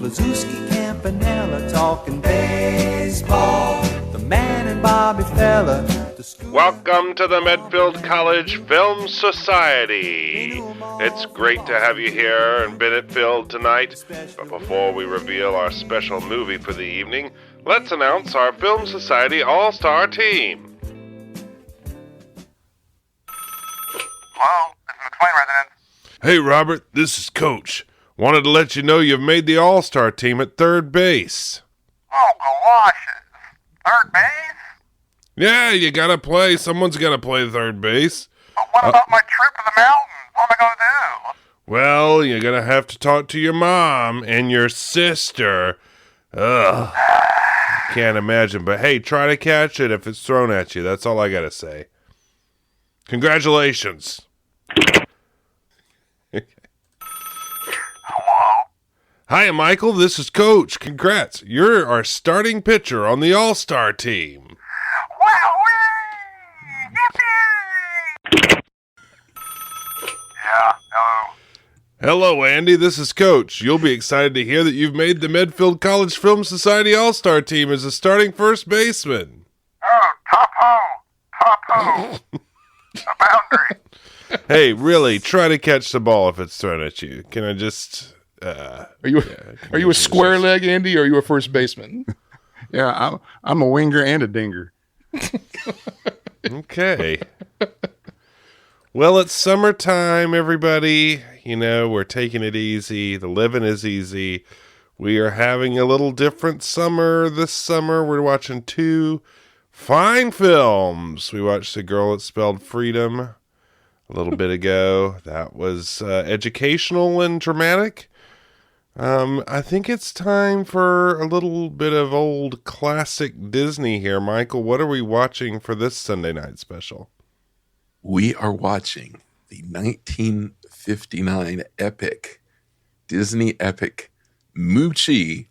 Mazuski, Campanella talking baseball. The man and Bobby Fella. Welcome to the Medfield College Film Society. It's great to have you here in Bennettfield tonight. But before we reveal our special movie for the evening, let's announce our Film Society All-Star Team. Hello, this is McSwain resident. Hey, Robert, this is Coach. Wanted to let you know you've made the All-Star team at third base. Oh, galoshes. Third base? Yeah, you gotta play. Someone's gotta play third base. But what about my trip to the mountains? What am I going to do? Well, you're gonna have to talk to your mom and your sister. Ugh. Can't imagine. But hey, try to catch it if it's thrown at you. That's all I gotta say. Congratulations. Hello? Hi, Michael. This is Coach. Congrats. You're our starting pitcher on the All-Star team. Woweeee! Yippee! Yeah, hello. Hello, Andy. This is Coach. You'll be excited to hear that you've made the Medfield College Film Society All-Star team as a starting first baseman. Oh, top ho! A boundary. Hey, really, try to catch the ball if it's thrown at you. Can I just... Are you a square leg, Andy, or are you a first baseman? Yeah, I'm a winger and a dinger. Okay. Well, it's summertime, everybody. You know, we're taking it easy. The living is easy. We are having a little different summer this summer. We're watching two fine films. We watched The Girl That Spelled Freedom a little bit ago. That was educational and dramatic. I think it's time for a little bit of old classic Disney here. Michael, what are we watching for this Sunday night special? We are watching the 1959 epic, Disney epic, Moochie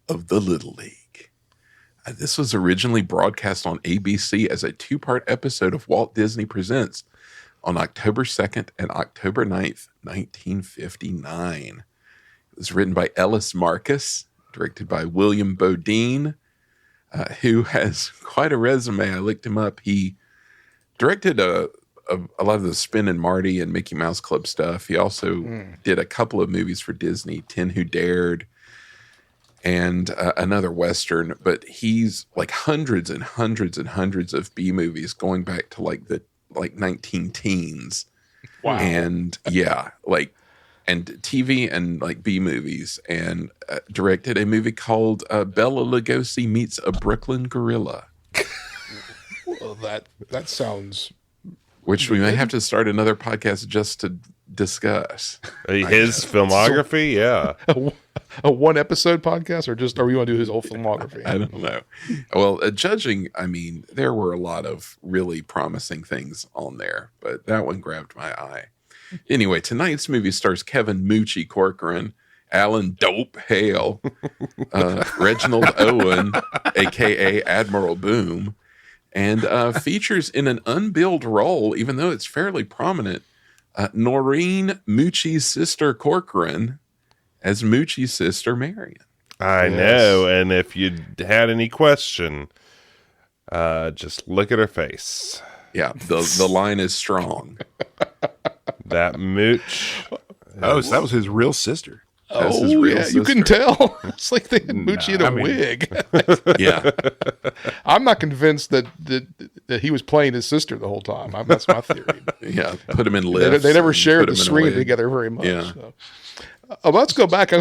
of the Little League. This was originally broadcast on ABC as a two-part episode of Walt Disney Presents on October 2nd and October 9th, 1959. It was written by Ellis Marcus, directed by William Beaudine, who has quite a resume. I looked him up. He directed a lot of the Spin and Marty and Mickey Mouse Club stuff. He also did a couple of movies for Disney, Tin Who Dared, and another Western. But he's like hundreds and hundreds and hundreds of B movies going back to like 19 teens. Wow. And yeah, and TV and like B movies, and directed a movie called Bela Lugosi Meets a Brooklyn Gorilla. Well, that sounds... Which we may have to start another podcast just to discuss. His filmography, yeah. A one-episode podcast, or we want to do his whole filmography? I don't know. Well, judging, I mean, there were a lot of really promising things on there, but that one grabbed my eye. Anyway, tonight's movie stars Kevin Moochie Corcoran, Alan Dope Hale, Reginald Owen, a.k.a. Admiral Boom, and features in an unbilled role, even though it's fairly prominent, Noreen Moochie's sister Corcoran as Moochie's sister Marion. I know, and if you had any question, just look at her face. Yeah, the line is strong. That Mooch. Oh, so that was his real sister. That's his real sister. You can tell. It's like they had Moochie in a wig. Yeah. I'm not convinced that he was playing his sister the whole time. That's my theory. Yeah, put him in lifts. They never shared the put 'em in a screen wig. together very much. Yeah. So. Let's go back.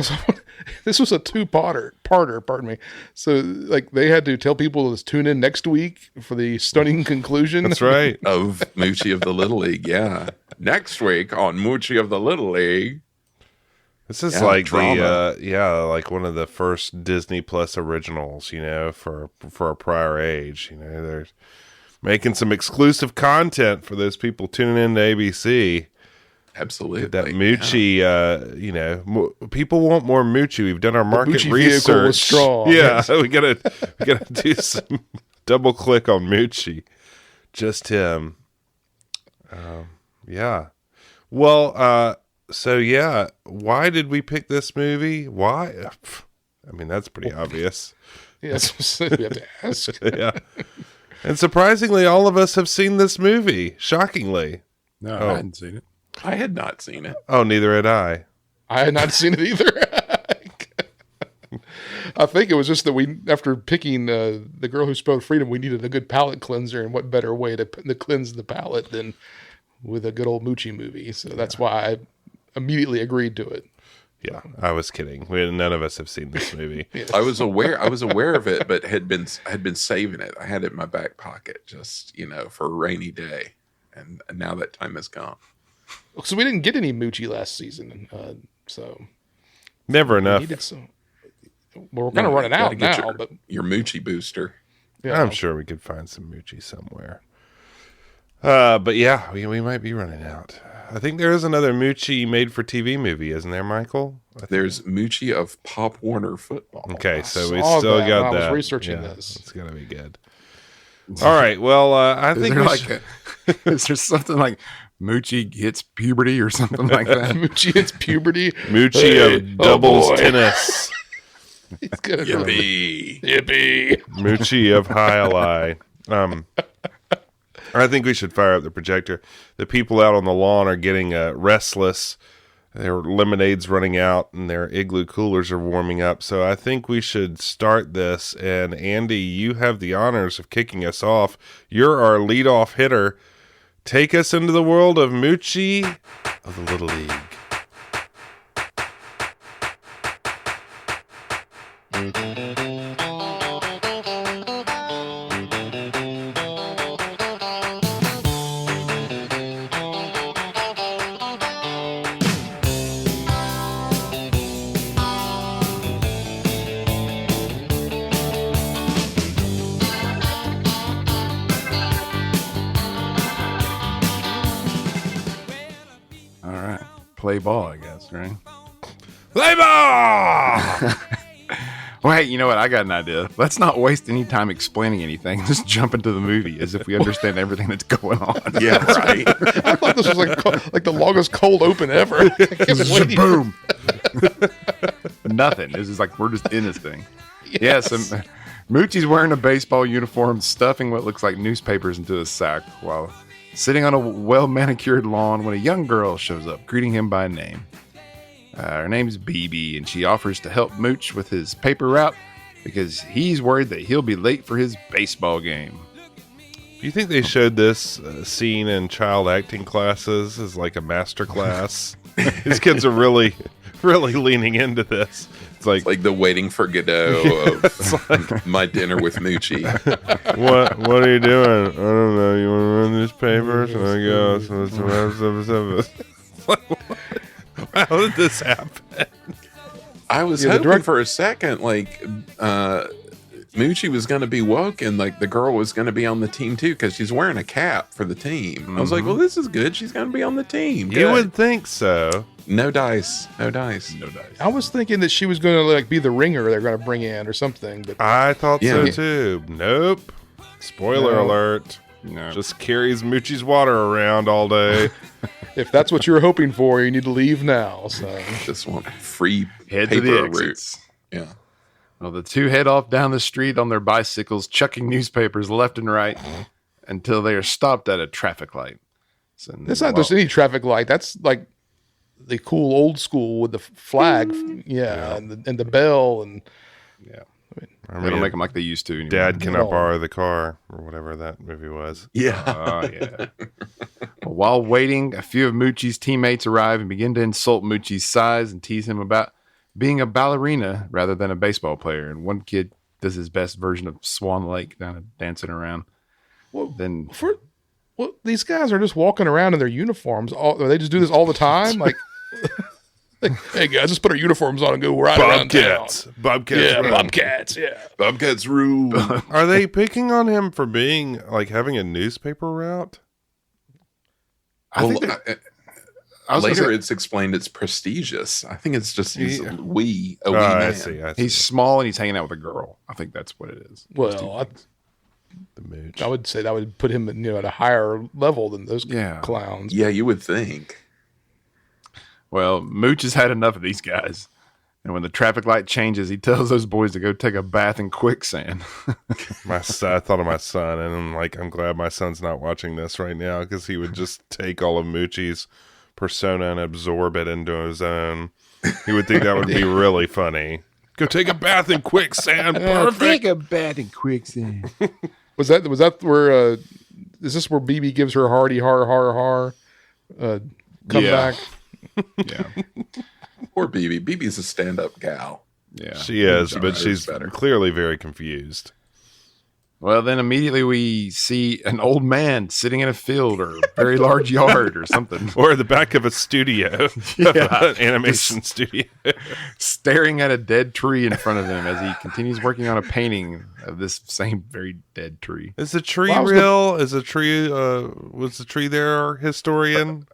This was a two-parter, pardon me. So, like, they had to tell people to tune in next week for the stunning conclusion. That's right. Of Moochie of the Little League, yeah. Next week on Moochie of the Little League. This is Yeah, like drama. like one of the first Disney Plus originals, you know, for a prior age. You know, they're making some exclusive content for those people tuning in to ABC. Absolutely. That Moochie, you know, people want more Moochie. We've done our market Moochie research. vehicle was strong. Yeah, we gotta do some double click on Moochie. Just him. Yeah. Well, so yeah, why did we pick this movie? Why? I mean, that's pretty obvious. Yes, we have to ask. Yeah. And surprisingly, all of us have seen this movie. Shockingly. No, Oh. I hadn't seen it. I had not seen it. Oh, neither had I. I had not seen it either. I think it was just that after picking The Girl Who Spoke Freedom, we needed a good palate cleanser, and what better way to cleanse the palate than with a good old Moochie movie? So that's why I immediately agreed to it. Yeah, I was kidding. None of us have seen this movie. I was aware of it, but had been saving it. I had it in my back pocket, just for a rainy day, and now that time has gone. So we didn't get any Moochie last season, so Never we enough. needed some. Well, we're kind of running out Gotta get now, but your Moochie booster. yeah. I'm sure we could find some Moochie somewhere. But yeah, we might be running out. I think there is another Moochie made-for-TV movie, isn't there, Michael? There's Moochie of Pop Warner football. Okay, so we saw still that got when I that. was researching Yeah, this. It's gonna be good. All right. Well, I Is think there we like should. is there something like Moochie hits puberty or something like that? Moochie hits puberty. Moochie Hey, of doubles boy. tennis. He's gonna Yippee. Yippee. Moochie of Hale. I think we should fire up the projector. The people out on the lawn are getting restless. Their lemonade's running out and their igloo coolers are warming up. So I think we should start this. And Andy, you have the honors of kicking us off. You're our leadoff hitter. Take us into the world of Moochie of the Little League. All right, play ball, I guess, right? Play ball! Well, hey, you know what? I got an idea. Let's not waste any time explaining anything. Just jump into the movie as if we understand everything that's going on. Yeah, right. I thought this was like the longest cold open ever. I kept waiting. Boom. Nothing. This is like we're just in this thing. Yes. Yes. Moochie's wearing a baseball uniform, stuffing what looks like newspapers into a sack while sitting on a well-manicured lawn when a young girl shows up, greeting him by name. Her name's BB, and she offers to help Mooch with his paper route because he's worried that he'll be late for his baseball game. Do you think they showed this scene in child acting classes as like a master class? These kids are really leaning into this. It's Like the Waiting for Godot of My Dinner with Moochie. what are you doing? I don't know. You want to run these papers? And I go. How did this happen? I was hoping for a second, like, Moochie was going to be woke and, like, the girl was going to be on the team, too, because she's wearing a cap for the team. I was like, well, this is good. She's going to be on the team. You Good. would think so. No dice. I was thinking that she was going to be the ringer they're going to bring in or something. But I thought so Yeah. too. Nope. Spoiler alert. No. Just carries Moochie's water around all day. if that's what you were hoping for, you need to leave now. So Just want free Head to paper the route. exits. Yeah. Well, the two head off down the street on their bicycles, chucking newspapers left and right until they are stopped at a traffic light. So, it's not just any traffic light. That's like the cool old school with the flag, and the bell, and I They don't make them like they used to anymore. Dad, can I No. borrow the car? Or whatever that movie was. Yeah. Oh, yeah. Well, while waiting, a few of Moochie's teammates arrive and begin to insult Moochie's size and tease him about being a ballerina rather than a baseball player. And one kid does his best version of Swan Lake, kind of dancing around. Then these guys are just walking around in their uniforms. They just do this all the time. Like, hey guys, let's put our uniforms on and go ride around town. Bobcats. Yeah, run. Bobcats. Yeah. Bobcats rule. Are they picking on him for being like having a newspaper route? I think Well, I was gonna later say, it's explained it's prestigious. I think it's just he's Yeah. a wee Oh, man. I see. he's small and he's hanging out with a girl. I think that's what it is. Well, the mooch. I would say that would put him, at a higher level than those Yeah. clowns. Yeah, you would think. Well, Mooch has had enough of these guys. And when the traffic light changes, he tells those boys to go take a bath in quicksand. I thought of my son, and I'm like, I'm glad my son's not watching this right now because he would just take all of Moochie's persona and absorb it into his own. He would think that would be really funny. Go take a bath in quicksand. Perfect. Take a bath in quicksand. Was that where? Is this where BB gives her hearty har? Come Yeah. back. Yeah. Poor BB. BB's a stand-up gal. Yeah. She is, but John's she's better. clearly very confused. Well, then immediately we see an old man sitting in a field or a very large yard or something, Or the back of a studio, Yeah. an animation studio. staring at a dead tree in front of him as he continues working on a painting of this same very dead tree. Is the tree Well, I was real? Is the tree? Was the tree there, historian?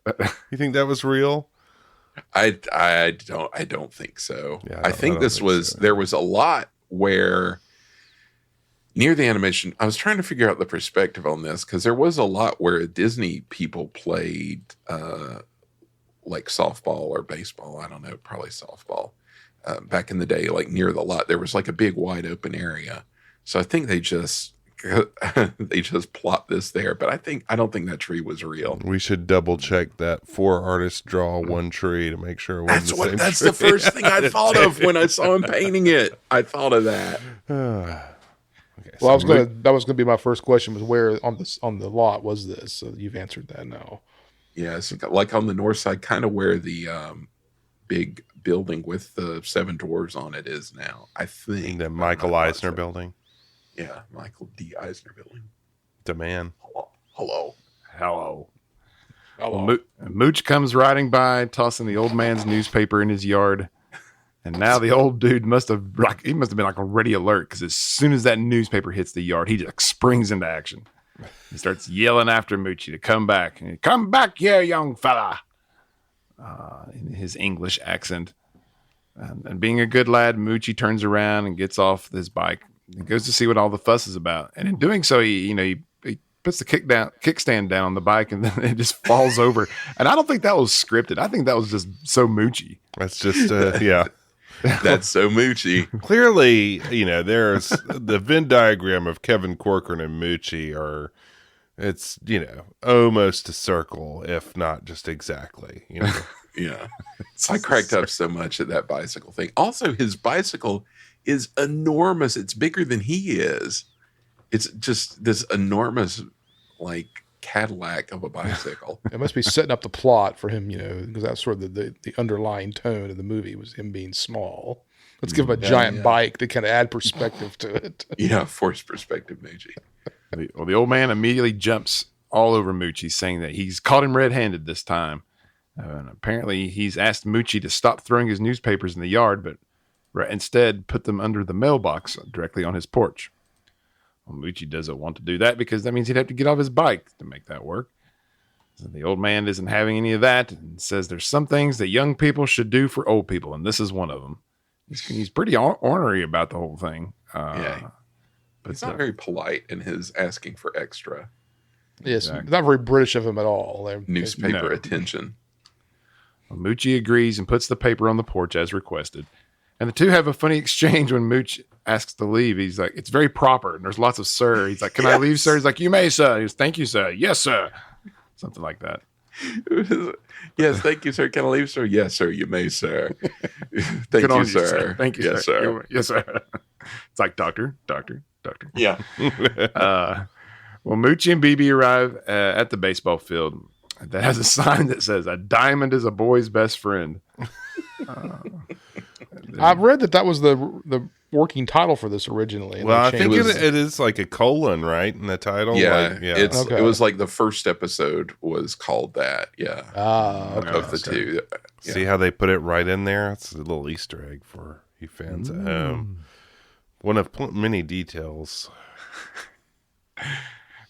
You think that was real? I don't think so. Yeah, I think don't this think was so. there was a lot where near the animation. I was trying to figure out the perspective on this because there was a lot where Disney people played like softball or baseball. I don't know, probably softball. Back in the day, like near the lot, there was like a big wide open area. So I think they just plot this there. But I don't think that tree was real. We should double check that 4 artists draw one tree to make sure it wasn't That's the the same first thing I thought of when I saw him painting it. I thought of that. tree. Okay, Well, so that was going to be my first question: was where on the lot was this? So you've answered that now. Yeah, it's like on the north side, kind of where the big building with the 7 dwarves on it is now. I think the Michael I'm not Eisner positive. building, Yeah, Michael D. Eisner building. the man. Hello. Hello. Oh, Well, Mooch comes riding by, tossing the old man's newspaper in his yard. And now the old dude must have been like already alert because as soon as that newspaper hits the yard, he just springs into action. He starts yelling after Moochie to come back. And, come back here, young fella, in his English accent. And being a good lad, Moochie turns around and gets off his bike and goes to see what all the fuss is about. And in doing so, he puts the kickstand down on the bike and then it just falls over. And I don't think that was scripted. I think that was just so Moochie. That's just yeah. That's so Moochie. Clearly, there's the Venn diagram of Kevin Corcoran and Moochie it's almost a circle, if not just exactly. Yeah. I cracked up so much at that bicycle thing. Also, his bicycle is enormous. It's bigger than he is. It's just this enormous, like, Cadillac of a bicycle. it must be setting up the plot for him, because that's sort of the underlying tone of the movie was him being small. Let's give him a giant bike to kind of add perspective to it. Yeah, forced perspective, Moochie. The old man immediately jumps all over Moochie, saying that he's caught him red-handed this time. And apparently he's asked Moochie to stop throwing his newspapers in the yard, but instead put them under the mailbox directly on his porch. Well, Moochie doesn't want to do that because that means he'd have to get off his bike to make that work. So the old man isn't having any of that and says there's some things that young people should do for old people, and this is one of them. He's pretty ornery about the whole thing. Yeah. But He's not very polite in his asking for extra Yes, Exactly. not very British of him at all. newspaper No. attention. Moochie agrees and puts the paper on the porch as requested. And the two have a funny exchange when Mooch asks to leave. He's like, it's very proper. And there's lots of sir. He's like, can I leave, sir? He's like, you may, sir. He goes, thank you, sir. Yes, sir. Something like that. Yes, thank you, sir. Can I leave, sir? Yes, sir. You may, sir. Thank Good on you, sir. Thank you, yes, sir. sir. Yes, sir. It's like, doctor. Yeah. Well, Moochie and BB arrive at the baseball field that has a sign that says, a diamond is a boy's best friend. I've read that was the working title for this originally. and Well, they I think changed it is like a colon, right, in the title. Yeah. Like, yeah. Okay. It was like the first episode was called that. Yeah. Okay. Of the two. Yeah. See how they put it right in there? It's a little Easter egg for you fans at home. One of many details.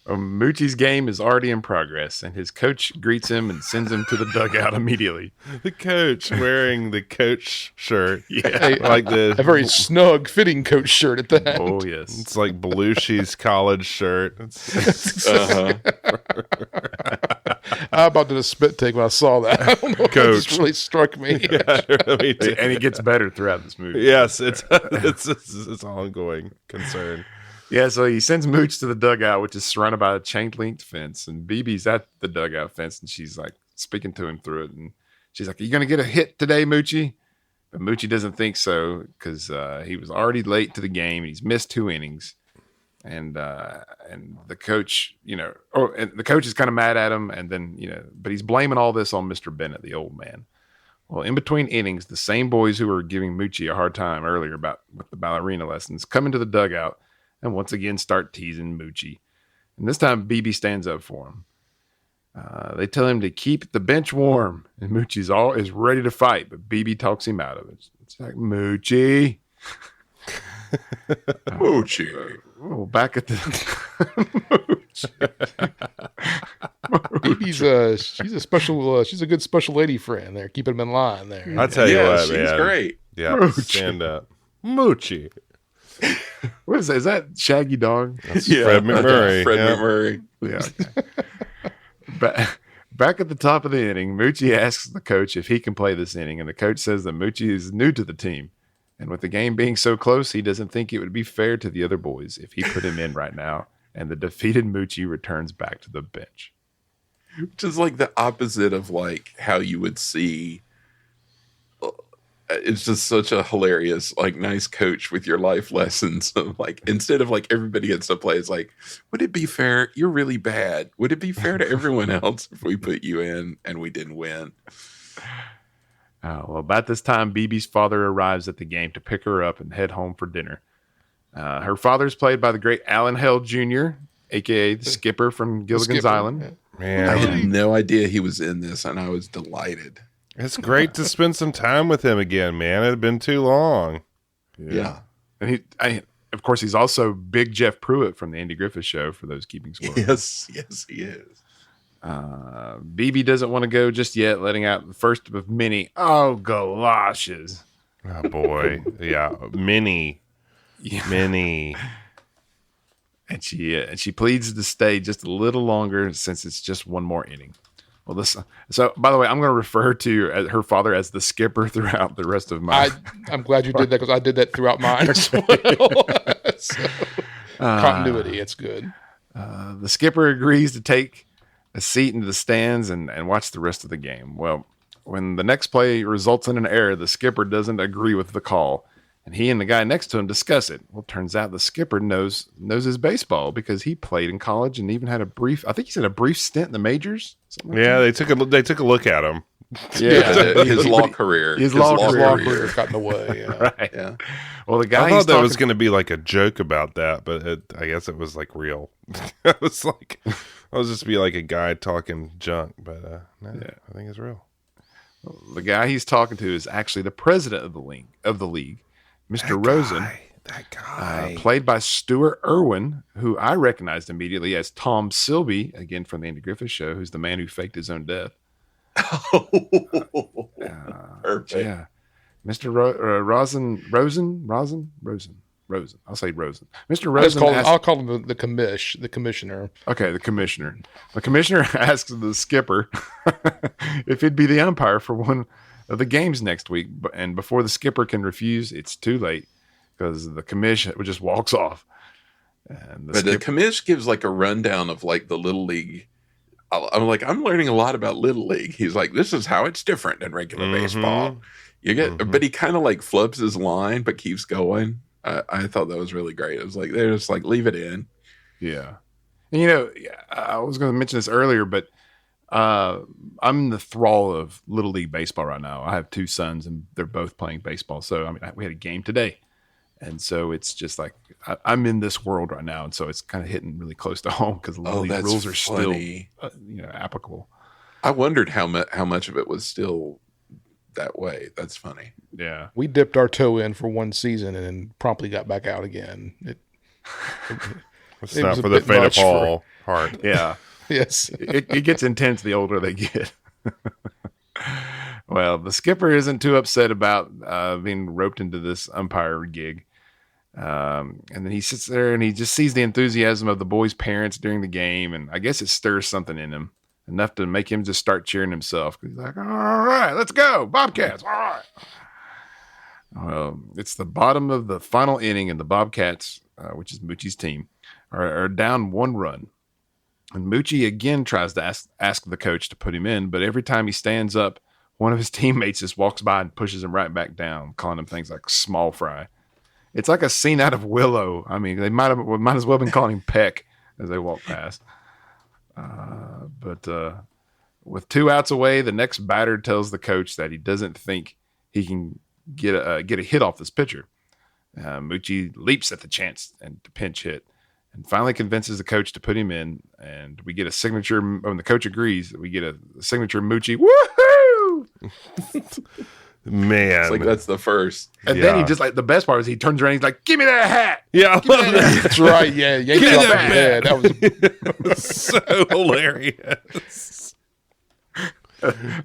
Moochie's game is already in progress, and his coach greets him and sends him to the dugout immediately. The coach wearing the coach shirt. Yeah. Like A very snug fitting coach shirt at that. Oh, yes. It's like Belushi's college shirt. I about did a spit take when I saw that. I don't know. It Coach. just really struck me. Me too. And he gets better throughout this movie. Yes, it's ongoing concern. Yeah, so he sends Mooch to the dugout, which is surrounded by a chain-linked fence, and BB's at the dugout fence, and she's like speaking to him through it, and she's like, "Are you going to get a hit today, Moochie?" But Moochie doesn't think so because he was already late to the game, and he's missed 2 innings, and the coach, and the coach is kind of mad at him, and then but he's blaming all this on Mr. Bennett, the old man. Well, in between innings, the same boys who were giving Moochie a hard time earlier with the ballerina lessons come into the dugout and once again start teasing Moochie. And this time, BB stands up for him. They tell him to keep the bench warm, and Moochie's is ready to fight, but BB talks him out of it. It's like, Moochie. Moochie. Oh, back at the She's a special. She's a good special lady friend there, keeping him in line there. I tell you what, she's man. great. Yeah, Moochie. stand up. Moochie. What is that? Is that Shaggy Dog? That's Fred McMurray. Fred yeah. McMurray. Yeah. Back at the top of the inning, Moochie asks the coach if he can play this inning, and the coach says that Moochie is new to the team. And with the game being so close, he doesn't think it would be fair to the other boys if he put him in right now. And the defeated Moochie returns back to the bench. Which is like the opposite of like how you would see. It's just such a hilarious, like, nice coach with your life lessons. Of like, instead of like everybody gets to play, it's like, would it be fair? You're really bad. Would it be fair to everyone else if we put you in and we didn't win? Well, about this time, BB's father arrives at the game to pick her up and head home for dinner. Her father is played by the great Alan Hale Jr., a.k.a. the skipper from Gilligan's Skipper, Island. Man, I had no idea he was in this, and I was delighted. it's great to spend some time with him again, man. It had been too long. Yeah. And of course, he's also Big Jeff Pruitt from the Andy Griffith Show, for those keeping score. Yes, he is. BB doesn't want to go just yet, letting out the first of many, oh, galoshes. Oh, boy. Yeah, mini. And she pleads to stay just a little longer since it's just one more inning. Well, so by the way, I'm going to refer to her father as the skipper throughout the rest of my. I'm glad you did that because I did that throughout mine as well. So, continuity, it's good. The skipper agrees to take a seat into the stands and watch the rest of the game. Well, when the next play results in an error, the skipper doesn't agree with the call, and he and the guy next to him discuss it. Well, it turns out the skipper knows his baseball because he played in college and even had a brief stint in the majors. Yeah, they took a look at him. His law career. His law Career got in the way. Yeah. Right. Yeah. Well, the guy I thought there was going to be like a joke about that, but I guess it was like real. I was just be like a guy talking junk, but no, Yeah. I think it's real. The guy he's talking to is actually the president of the league, Mr. Rosen. That guy. Played by Stuart Irwin, who I recognized immediately as Tom Silby, again from the Andy Griffith Show, who's the man who faked his own death. Perfect. Yeah. Mr. Rosen. I'll say Rosen. Mr. Rosen. I'll call him the commissioner. Okay, the commissioner. The commissioner asks the skipper if he'd be the umpire for one of the games next week. And before the skipper can refuse, it's too late because the commission just walks off. And the commish gives like a rundown of like the Little League. I'm like, I'm learning a lot about Little League. He's like, this is how it's different than regular baseball. You get, but he kind of like flubs his line, but keeps going. I thought that was really great. It was like, they're just like, leave it in. Yeah. And I was going to mention this earlier, but I'm the thrall of Little League baseball right now. I have 2 sons and they're both playing baseball. So, I mean, we had a game today. And so it's just like, I'm in this world right now. And so it's kind of hitting really close to home because the Little League rules are funny. still, applicable. I wondered how much of it was still that way. That's funny. Yeah. We dipped our toe in for one season and then promptly got back out again. It's not for the faint of heart. Yeah. Yes. It gets intense the older they get. Well, the skipper isn't too upset about being roped into this umpire gig. And then he sits there and he just sees the enthusiasm of the boys' parents during the game. And I guess it stirs something in him. enough to make him just start cheering himself. He's like, all right, let's go, Bobcats, all right. Well, it's the bottom of the final inning, and the Bobcats, which is Moochie's team, are down 1 run. And Moochie again tries to ask the coach to put him in, but every time he stands up, one of his teammates just walks by and pushes him right back down, calling him things like small fry. It's like a scene out of Willow. I mean, they might as well have been calling him Peck as they walk past. But with 2 outs away, the next batter tells the coach that he doesn't think he can get a hit off this pitcher. Moochie leaps at the chance and to pinch hit, and finally convinces the coach to put him in. And we get a signature. When the coach agrees, we get a signature Moochie. Woohoo! Man, It's like that's the first. And then he just like the best part is he turns around. And he's like, "Give me that hat." Yeah, I love that. That's right. Yeah, Give me that head. That was It was so hilarious.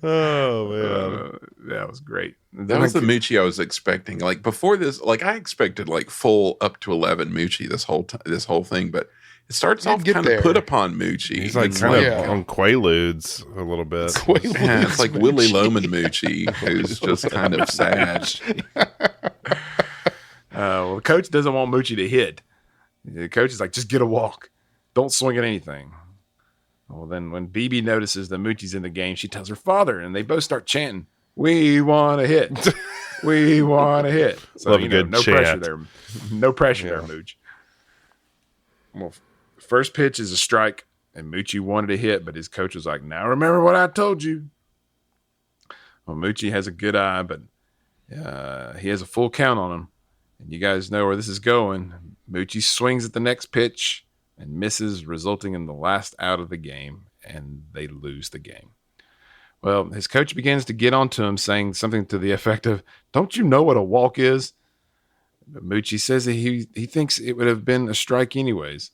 Oh man, That was great. That was the Moochie I was expecting. Like before this, like I expected like full up to 11 Moochie this whole thing, but it starts off get kind there. of put upon Moochie. he's like It's kind Yeah. of on Quaaludes a little bit. yeah, it's like Willie Loman Moochie, who's just kind of sad. Well, the coach doesn't want Moochie to hit. The coach is like, just get a walk. Don't swing at anything. Well, then when BB notices that Moochie's in the game, she tells her father, and they both start chanting, "We want to hit. We want to hit." So, Love a good no chant. pressure there. No pressure there, Mooch. Well, first pitch is a strike, and Moochie wanted to hit, but his coach was like, "Now remember what I told you." Well, Moochie has a good eye, but he has a full count on him. And you guys know where this is going. Moochie swings at the next pitch and misses, resulting in the last out of the game, and they lose the game. Well, his coach begins to get onto him, saying something to the effect of, "Don't you know what a walk is?" But Moochie says that he thinks it would have been a strike anyways.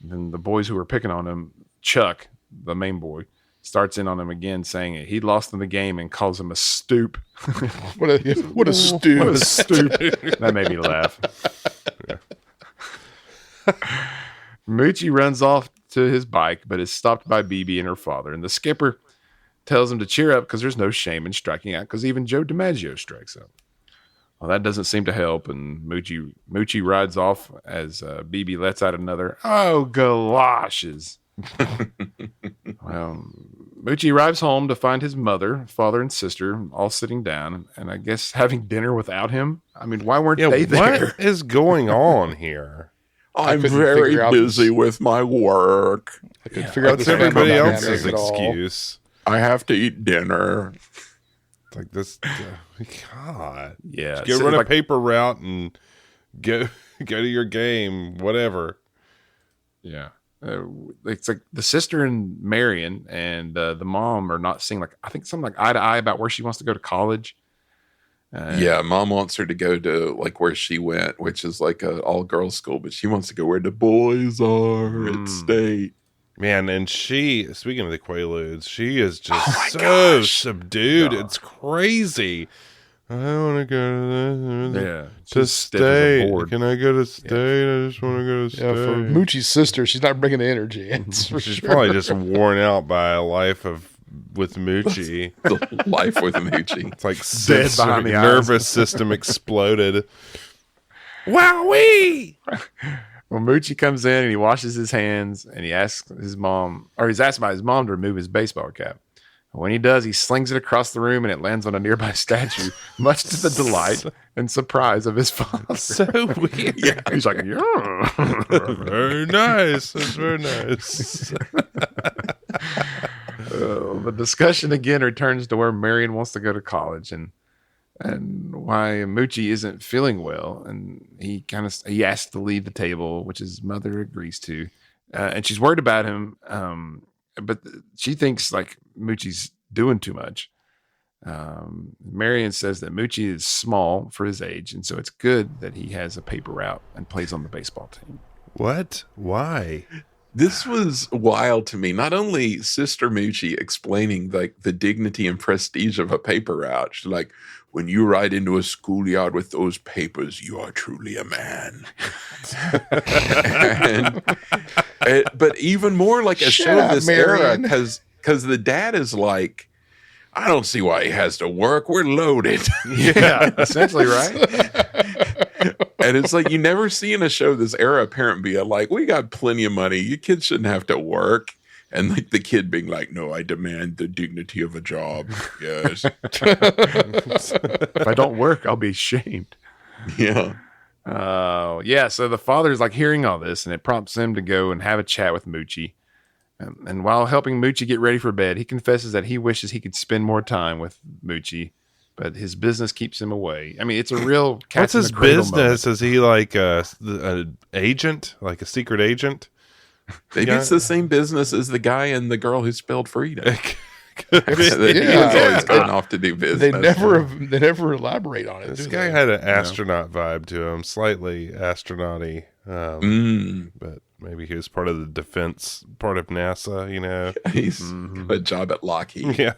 And then the boys who were picking on him, Chuck, the main boy, starts in on him again, saying he lost in the game and calls him a stoop. what a stoop. What a stoop. That made me laugh. Moochie runs off to his bike, but is stopped by BB and her father. And the skipper tells him to cheer up because there's no shame in striking out, because even Joe DiMaggio strikes out. Well, that doesn't seem to help, and Moochie rides off as BB lets out another, "Oh, galoshes." Well, Moochie arrives home to find his mother, father, and sister all sitting down, and I guess having dinner without him. I mean, why weren't they there? What is going on here? I'm couldn't very figure out busy with my work. I could figure out What's the family everybody dynamic else's at all. excuse? I have to eat dinner. It's like this. God, Yeah, go so run a like- paper route and go to your game, whatever. Yeah. It's like the sister and Marion and the mom are not seeing, like, I think something like eye to eye about where she wants to go to college. Yeah, mom wants her to go to like where she went, which is like a all girls school, but she wants to go where the boys are at state. Man, and she, speaking of the Quaaludes, she is just Oh my so gosh. subdued. Yeah. It's crazy. I want to go to Yeah. to She's stiff as a state. board. Can I go to state? I just want to go to state. Yeah, for Moochie's sister, she's not bringing the energy. It's for She's sure. probably just worn out by a life with Moochie. The life with Moochie. It's like Dead behind the eyes. nervous system exploded. Woweeee! Well, Moochie comes in and he washes his hands and he asks his mom, or he's asked by his mom to remove his baseball cap. When he does, he slings it across the room and it lands on a nearby statue, much to the delight and surprise of his father. So weird. Yeah, he's like, yeah. Very nice. That's very nice. The discussion again returns to where Marion wants to go to college and why Moochie isn't feeling well, and he asks to leave the table, which his mother agrees to, and she's worried about him. But she thinks like Moochie's doing too much. Marion says that Moochie is small for his age, and so it's good that he has a paper route and plays on the baseball team. What? Why? This was wild to me. Not only Sister Moochie explaining like the dignity and prestige of a paper route. She's like, when you ride into a schoolyard with those papers, you are truly a man. But even more like a Shut show of up, this era Marion. because because the dad is like, I don't see why he has to work. We're loaded. Yeah, essentially, right? And it's like, you never see in a show this era a parent be like, we got plenty of money. You kids shouldn't have to work. And like the kid being like, no, I demand the dignity of a job. Yes. If I don't work, I'll be shamed. Yeah. Yeah. So the father's like hearing all this, and it prompts him to go and have a chat with Moochie. And while helping Moochie get ready for bed, he confesses that he wishes he could spend more time with Moochie, but his business keeps him away. I mean, it's a real What's his business? Is he like an agent, like a secret agent? Maybe it's the same business as the guy and the girl who spelled freedom. Yeah. He was always going off to do business. They never elaborate on it. This guy had an astronaut vibe to him, slightly astronauty, but maybe he was part of the defense, part of NASA. You know, he's got a job at Lockheed. Yeah,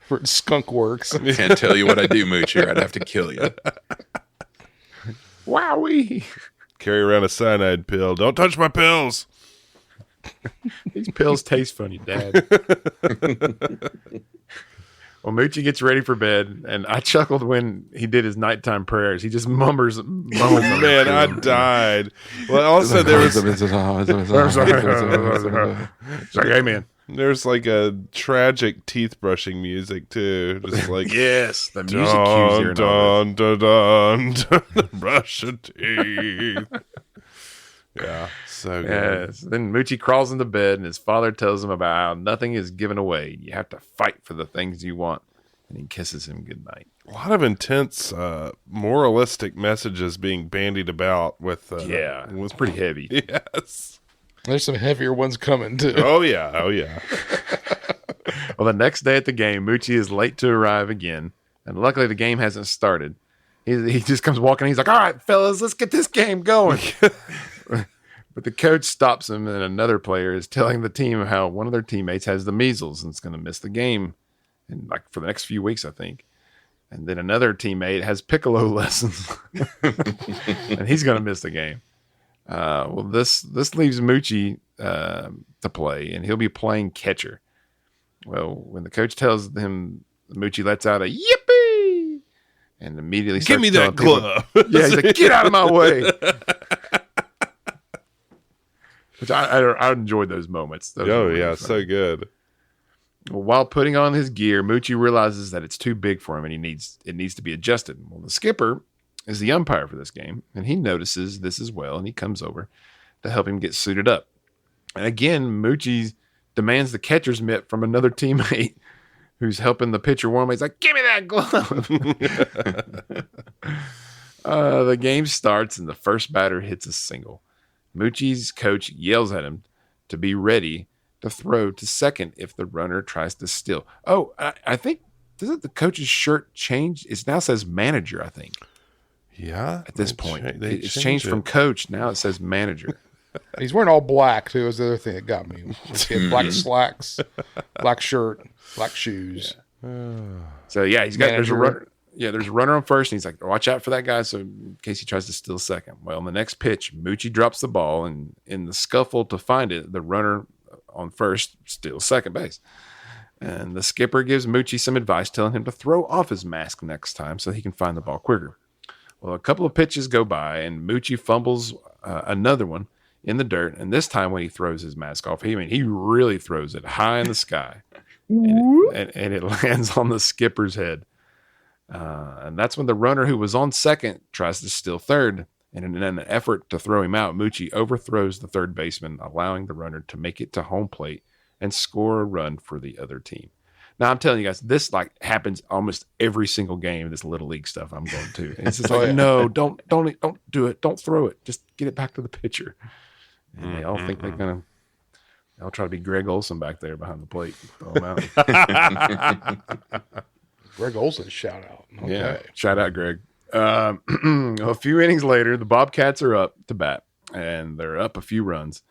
For Skunk Works. Can't tell you what I do, Moochie. I'd have to kill you. Woweeee! Carry around a cyanide pill. Don't touch my pills. These pills taste funny, Dad. Well, Moochie gets ready for bed, and I chuckled when he did his nighttime prayers. He just mumbles. Man, I died. Well, also there was like, amen. There's like a tragic teeth brushing music too, just like yes, the music cues here. Dun dun dun dun. Brush your teeth. Yeah, so good. Yes. Then Moochie crawls into bed, and his father tells him about how nothing is given away. You have to fight for the things you want. And he kisses him goodnight. A lot of intense, moralistic messages being bandied about with. It was pretty heavy. Yes. There's some heavier ones coming too. Oh yeah. Oh yeah. Well, the next day at the game, Moochie is late to arrive again, and luckily the game hasn't started. He just comes walking. He's like, "All right, fellas, let's get this game going." But the coach stops him, and another player is telling the team how one of their teammates has the measles and is going to miss the game, and like for the next few weeks, I think. And then another teammate has piccolo lessons, and he's going to miss the game. Well, this leaves Moochie to play, and he'll be playing catcher. Well, when the coach tells him, Moochie lets out a yippee, and immediately give me that glove. Yeah, he's like, get out of my way. Which I enjoyed those moments. So good. Well, while putting on his gear, Moochie realizes that it's too big for him, and it needs to be adjusted. Well, the skipper is the umpire for this game, and he notices this as well, and he comes over to help him get suited up. And again, Moochie demands the catcher's mitt from another teammate who's helping the pitcher warm. He's like, give me that glove. The game starts, and the first batter hits a single. Moochie's coach yells at him to be ready to throw to second if the runner tries to steal. Oh, I think, doesn't the coach's shirt change? It now says manager, I think. Yeah. At this point. It's changed from coach. Now it says manager. He's wearing all black, too, is the other thing that got me. He had black slacks, black shirt, black shoes. So, yeah, he's got, there's a Manager. runner. Yeah, there's a runner on first, and he's like, watch out for that guy so in case he tries to steal second. Well, in the next pitch, Moochie drops the ball, and in the scuffle to find it, the runner on first steals second base. And the skipper gives Moochie some advice, telling him to throw off his mask next time so he can find the ball quicker. Well, a couple of pitches go by, and Moochie fumbles another one in the dirt, and this time when he throws his mask off, he really throws it high in the sky, and it lands on the skipper's head. And that's when the runner who was on second tries to steal third. And in an effort to throw him out, Moochie overthrows the third baseman, allowing the runner to make it to home plate and score a run for the other team. Now, I'm telling you guys, this happens almost every single game, this Little League stuff I'm going to. And it's just like, no, don't do it. Don't throw it. Just get it back to the pitcher. And they all think they're going to, they'll try to be Greg Olson back there behind the plate. Throw him out. Greg Olson, shout out. Okay. Yeah, shout out, Greg. A few innings later, the Bobcats are up to bat, and they're up a few runs.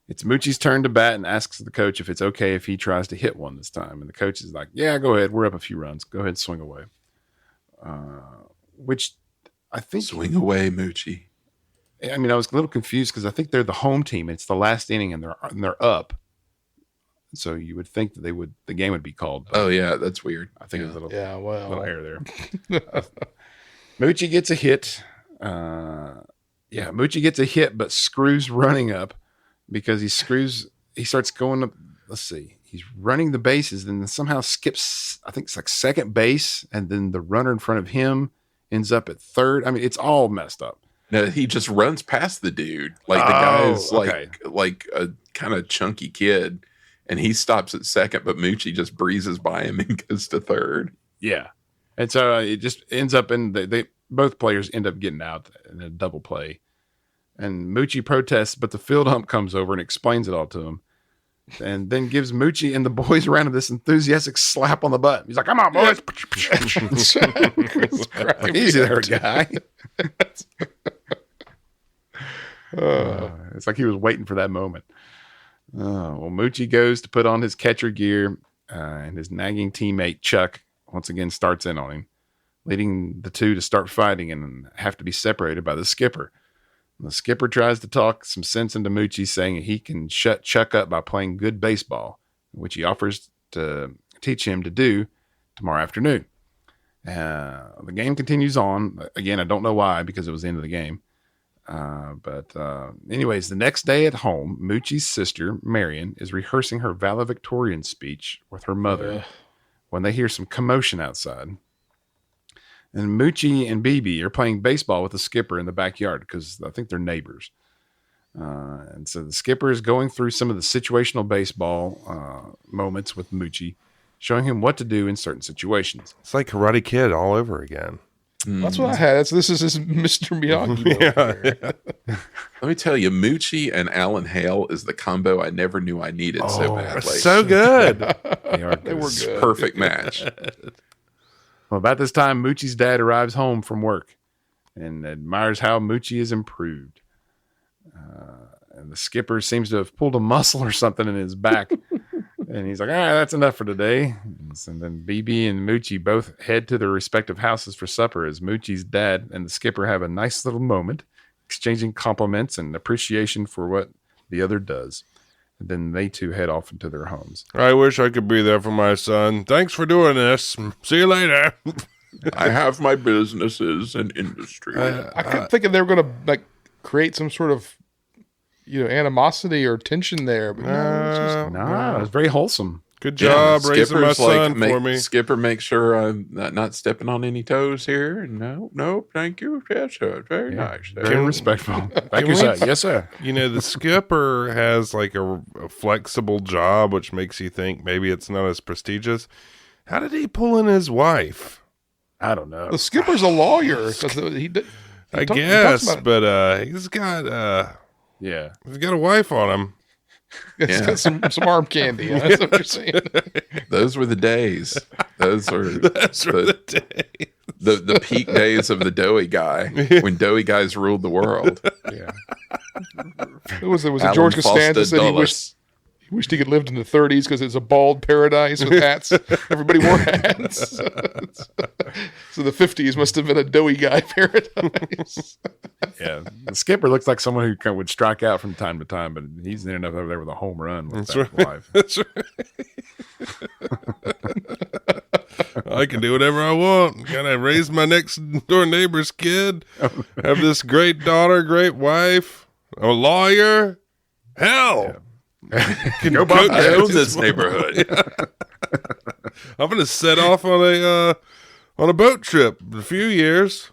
It's Moochie's turn to bat and asks the coach if it's okay if he tries to hit one this time. And the coach is like, yeah, go ahead. We're up a few runs. Go ahead and swing away. Which I think... Swing away, Moochie. I mean, I was a little confused because I think they're the home team. It's the last inning, and they're up. So you would think that the game would be called. Oh yeah, that's weird. I think Yeah. there's Yeah, well, little error there. Moochie gets a hit. Moochie gets a hit, but screws running up because he starts going up. Let's see. He's running the bases, then somehow skips, I think it's like second base, and then the runner in front of him ends up at third. I mean, it's all messed up. No, he just runs past the dude. Like the guy's okay. like a kind of chunky kid, and he stops at second, but Moochie just breezes by him and goes to third. Yeah. And so it just ends up in they both players end up getting out in a double play. And Moochie protests, but the field ump comes over and explains it all to him. And then gives Moochie and the boys around him this enthusiastic slap on the butt. He's like, "Come on, boys." Like, easy there, guy. It's like he was waiting for that moment. Well, Moochie goes to put on his catcher gear, and his nagging teammate Chuck once again starts in on him, leading the two to start fighting and have to be separated by the skipper. The skipper tries to talk some sense into Moochie, saying he can shut Chuck up by playing good baseball, which he offers to teach him to do tomorrow afternoon. The game continues on. Again, I don't know why, because it was the end of the game. Anyways, the next day at home, Moochie's sister, Marion, is rehearsing her valedictorian speech with her mother when they hear some commotion outside. And Moochie and BB are playing baseball with the skipper in the backyard because I think they're neighbors. And so the skipper is going through some of the situational baseball moments with Moochie, showing him what to do in certain situations. It's like Karate Kid all over again. That's what I had. This is Mr. Miyagi. Let me tell you, Moochie and Alan Hale is the combo I never knew I needed so badly. So good. They were good. Perfect match. Well, about this time, Moochie's dad arrives home from work and admires how Moochie is improved. And the skipper seems to have pulled a muscle or something in his back. And he's like, "All right, that's enough for today." And then BB and Moochie both head to their respective houses for supper as Moochie's dad and the skipper have a nice little moment, exchanging compliments and appreciation for what the other does. And then they two head off into their homes. I wish I could be there for my son. Thanks for doing this. See you later. I have my businesses and industry. I kept thinking they were going to create some sort of animosity or tension there, but No, it's very wholesome. Good job raising my son for me. Skipper, make sure I'm not stepping on any toes here. No, thank you. Yes, sir. Very nice. Very respectful. Thank you, sir. Yes, sir. The skipper has like a flexible job, which makes you think maybe it's not as prestigious. How did he pull in his wife? I don't know. the skipper's a lawyer. I guess, but he's got a wife on him. He's got some arm candy. That's what you're saying. Those were the days. Those were the days. The peak days of the doughy guy when doughy guys ruled the world. Yeah. It was Alan George Costanza Foster said he wished he could lived in the 30s because it's a bald paradise with hats. Everybody wore hats. So the 50s must have been a doughy guy paradise. Yeah, the skipper looks like someone who would strike out from time to time, but he's near enough over there with a home run with that wife. That's right. I can do whatever I want. Gotta raise my next door neighbor's kid. Have this great daughter, great wife, a lawyer. Hell. Go Bob. I own this neighborhood. I'm gonna set off on a boat trip in a few years.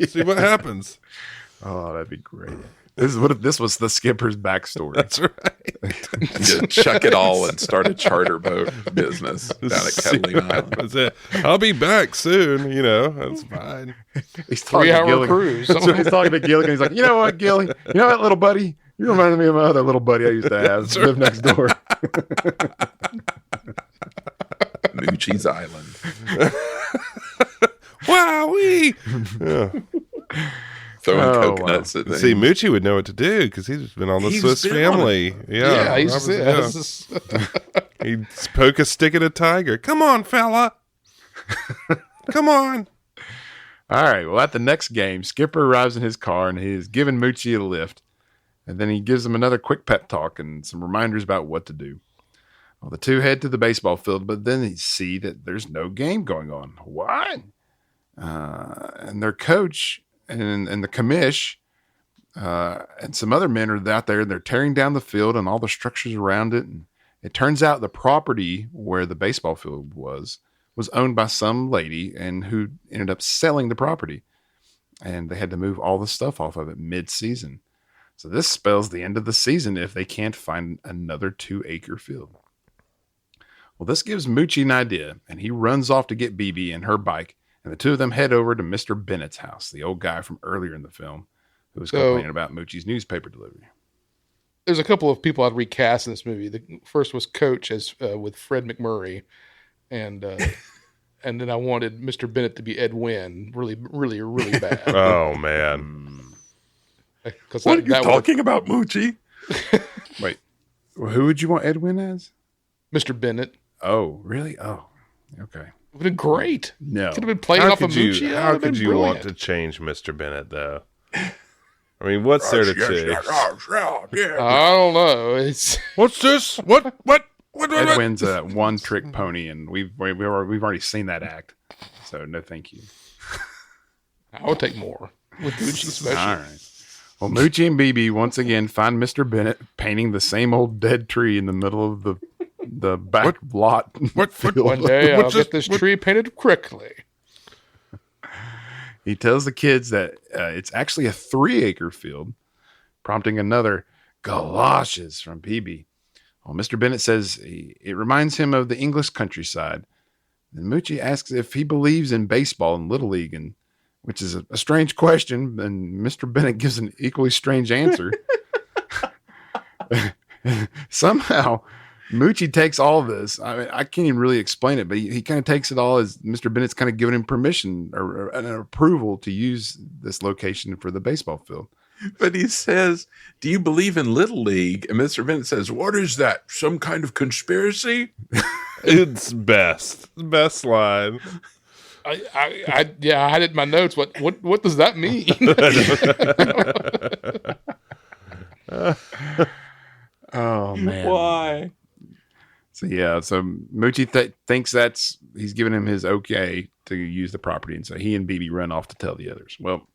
See what happens. Oh, that'd be great. What if this was the skipper's backstory? That's right. Just chuck it all and start a charter boat business down at Catalina Island. That's it. I'll be back soon. That's fine. He's talking 3-hour cruise. So he's talking to Gilligan. He's like, "You know what, Gilly? You know what, little buddy? You remind me of my other little buddy I used to have. Live next door." Moochie's Island. Woweeee! Yeah. Throwing coconuts at things. See, Moochie would know what to do because he's been on the Swiss Family. Yeah, He'd poke a stick at a tiger. Come on, fella. Come on. All right. Well, at the next game, Skipper arrives in his car and he's giving Moochie a lift. And then he gives him another quick pep talk and some reminders about what to do. Well, the two head to the baseball field, but then they see that there's no game going on. What? And their coach and the commish and some other men are out there, and they're tearing down the field and all the structures around it. And it turns out the property where the baseball field was owned by some lady and who ended up selling the property. And they had to move all the stuff off of it mid-season. So this spells the end of the season if they can't find another 2-acre field. Well, this gives Moochie an idea, and he runs off to get BB and her bike, and the two of them head over to Mr. Bennett's house, the old guy from earlier in the film who was complaining about Moochie's newspaper delivery. There's a couple of people I'd recast in this movie. The first was Coach as with Fred McMurray, and then I wanted Mr. Bennett to be Ed Wynn, really, really, really bad. Oh, man. What are you talking about, Moochie? Wait, well, who would you want Edwin as? Mr. Bennett. Oh, really? Oh, okay. It would have been great. No. Could have been playing off of Moochie. How could you want to change Mr. Bennett, though? I mean, what's there to change? I don't know. What's this? What? Edwin's a one-trick pony, and we've already seen that act. So no, thank you. I would take more with Moochie special. All right. Well, Moochie and BB once again find Mr. Bennett painting the same old dead tree in the middle of the back lot. One day I'll get this tree painted correctly. He tells the kids that it's actually a 3-acre field, prompting another galoshes from PB. Well, Mr. Bennett says it reminds him of the English countryside. And Moochie asks if he believes in baseball and Little League, which is a strange question, and Mr. Bennett gives an equally strange answer. Somehow, Moochie takes all this. I mean, I can't even really explain it, but he kind of takes it all as Mr. Bennett's kind of giving him permission or an approval to use this location for the baseball field. But he says, "Do you believe in Little League?" And Mr. Bennett says, "What is that? Some kind of conspiracy?" It's best line. I had it in my notes. What does that mean? Oh man! Why? So Moochie thinks he's giving him his okay to use the property, and so he and BB run off to tell the others. Well,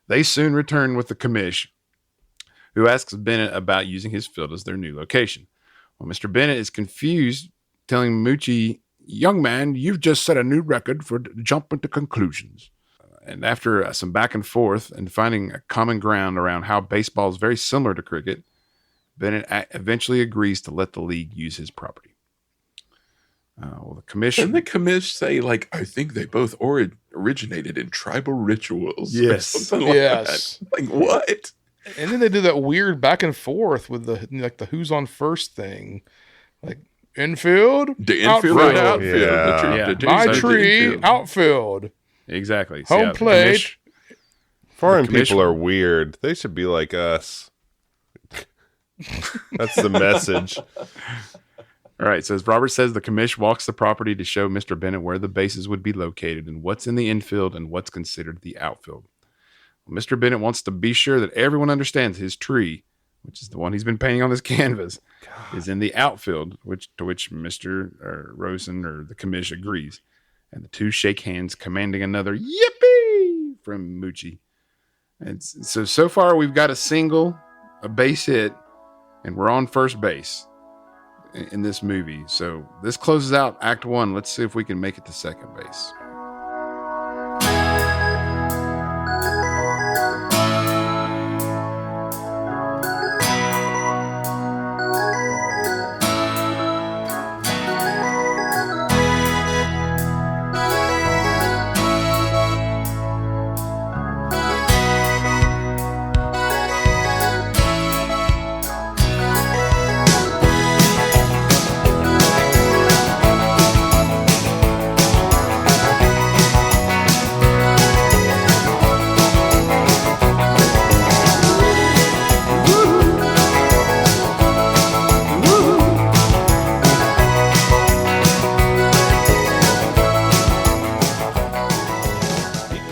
they soon return with the commish, who asks Bennett about using his field as their new location. Well, Mr. Bennett is confused, telling Moochie, "Young man, you've just set a new record for jumping to conclusions." And after some back and forth and finding a common ground around how baseball is very similar to cricket, Bennett eventually agrees to let the league use his property. Well, the commission... And the commish say, I think they both originated in tribal rituals. Yes. Or something like that. Like, what? And then they do that weird back and forth with the who's on first thing. Like, infield, The infield and outfield. Yeah. My tree, outfield. Exactly. Home plate. Foreign people are weird. They should be like us. That's the message. All right. So as Robert says, the commish walks the property to show Mr. Bennett where the bases would be located and what's in the infield and what's considered the outfield. Well, Mr. Bennett wants to be sure that everyone understands his tree, which is the one he's been painting on this canvas, is in the outfield, to which Mr. Rosen or the commish agrees. And the two shake hands, commanding another yippee from Moochie. And so far we've got a single, a base hit, and we're on first base in this movie. So this closes out Act 1. Let's see if we can make it to second base.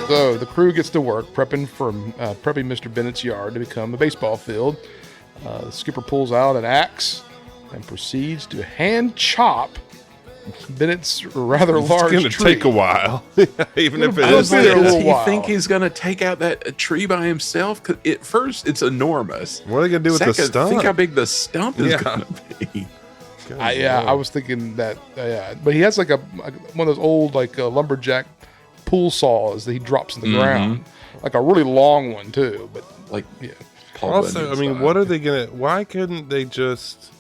So the crew gets to work prepping Mr. Bennett's yard to become a baseball field. The skipper pulls out an axe, and proceeds to hand chop Bennett's rather large It's going to tree. take a while, even if it I is. was there a Does little he while. think he's going to take out that tree by himself? 'Cause at first, it's enormous. What are they going to do with the Second, stump? think how big the stump is Yeah. going to be. I was thinking that, but he has like one of those old lumberjack pool saws that he drops in the ground, like a really long one too. But Like, yeah, Paul Also, Bunyan I mean, style. what are they going to... Why couldn't they just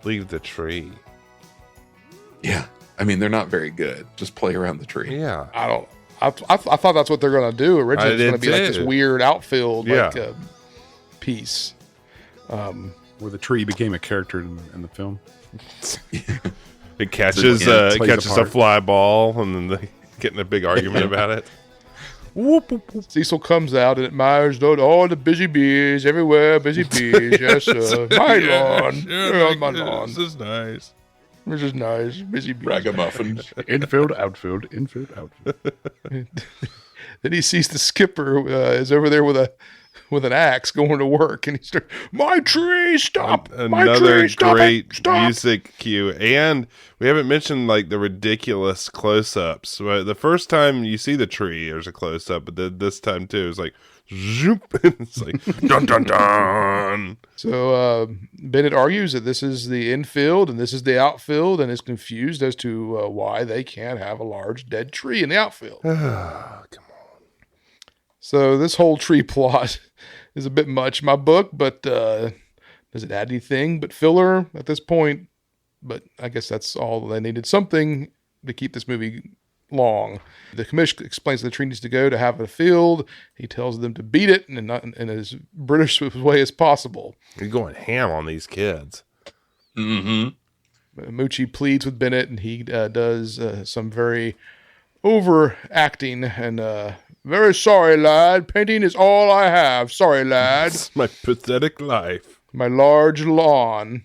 leave the tree? Yeah. I mean, they're not very good. Just play around the tree. Yeah. I don't. I thought that's what they're gonna do originally. I It's gonna did be like this too. weird outfield Yeah. piece. Where the tree became a character in the film. It catches Yeah, plays catches a a part. fly ball, and then they get in a big argument about it. Whoop, whoop, whoop. Cecil comes out and admires all the busy bees everywhere. Busy bees, yes sir. My lawn, yeah, my lawn. This is nice. This is nice. Busy bees. Ragamuffin. Infield, outfield, infield, outfield. Then he sees the skipper is over there with an axe going to work, and he starts, "My tree, stop! My Another tree, stop great it! Stop!" music cue, and we haven't mentioned like the ridiculous close-ups. But the first time you see the tree, there's a close-up, but then this time too, it's like zoop, it's like dun dun dun. So Bennett argues that this is the infield and this is the outfield, and is confused as to why they can't have a large dead tree in the outfield. So this whole tree plot is a bit much in my book, but does it add anything but filler at this point? But I guess that's all they needed. Something to keep this movie long. The commission explains the tree needs to go to have a field. He tells them to beat it and not in as British way as possible. You're going ham on these kids. Moochie pleads with Bennett, and he does some very overacting and very sorry, lad. Painting is all I have. Sorry, lad. It's my pathetic life. My large lawn.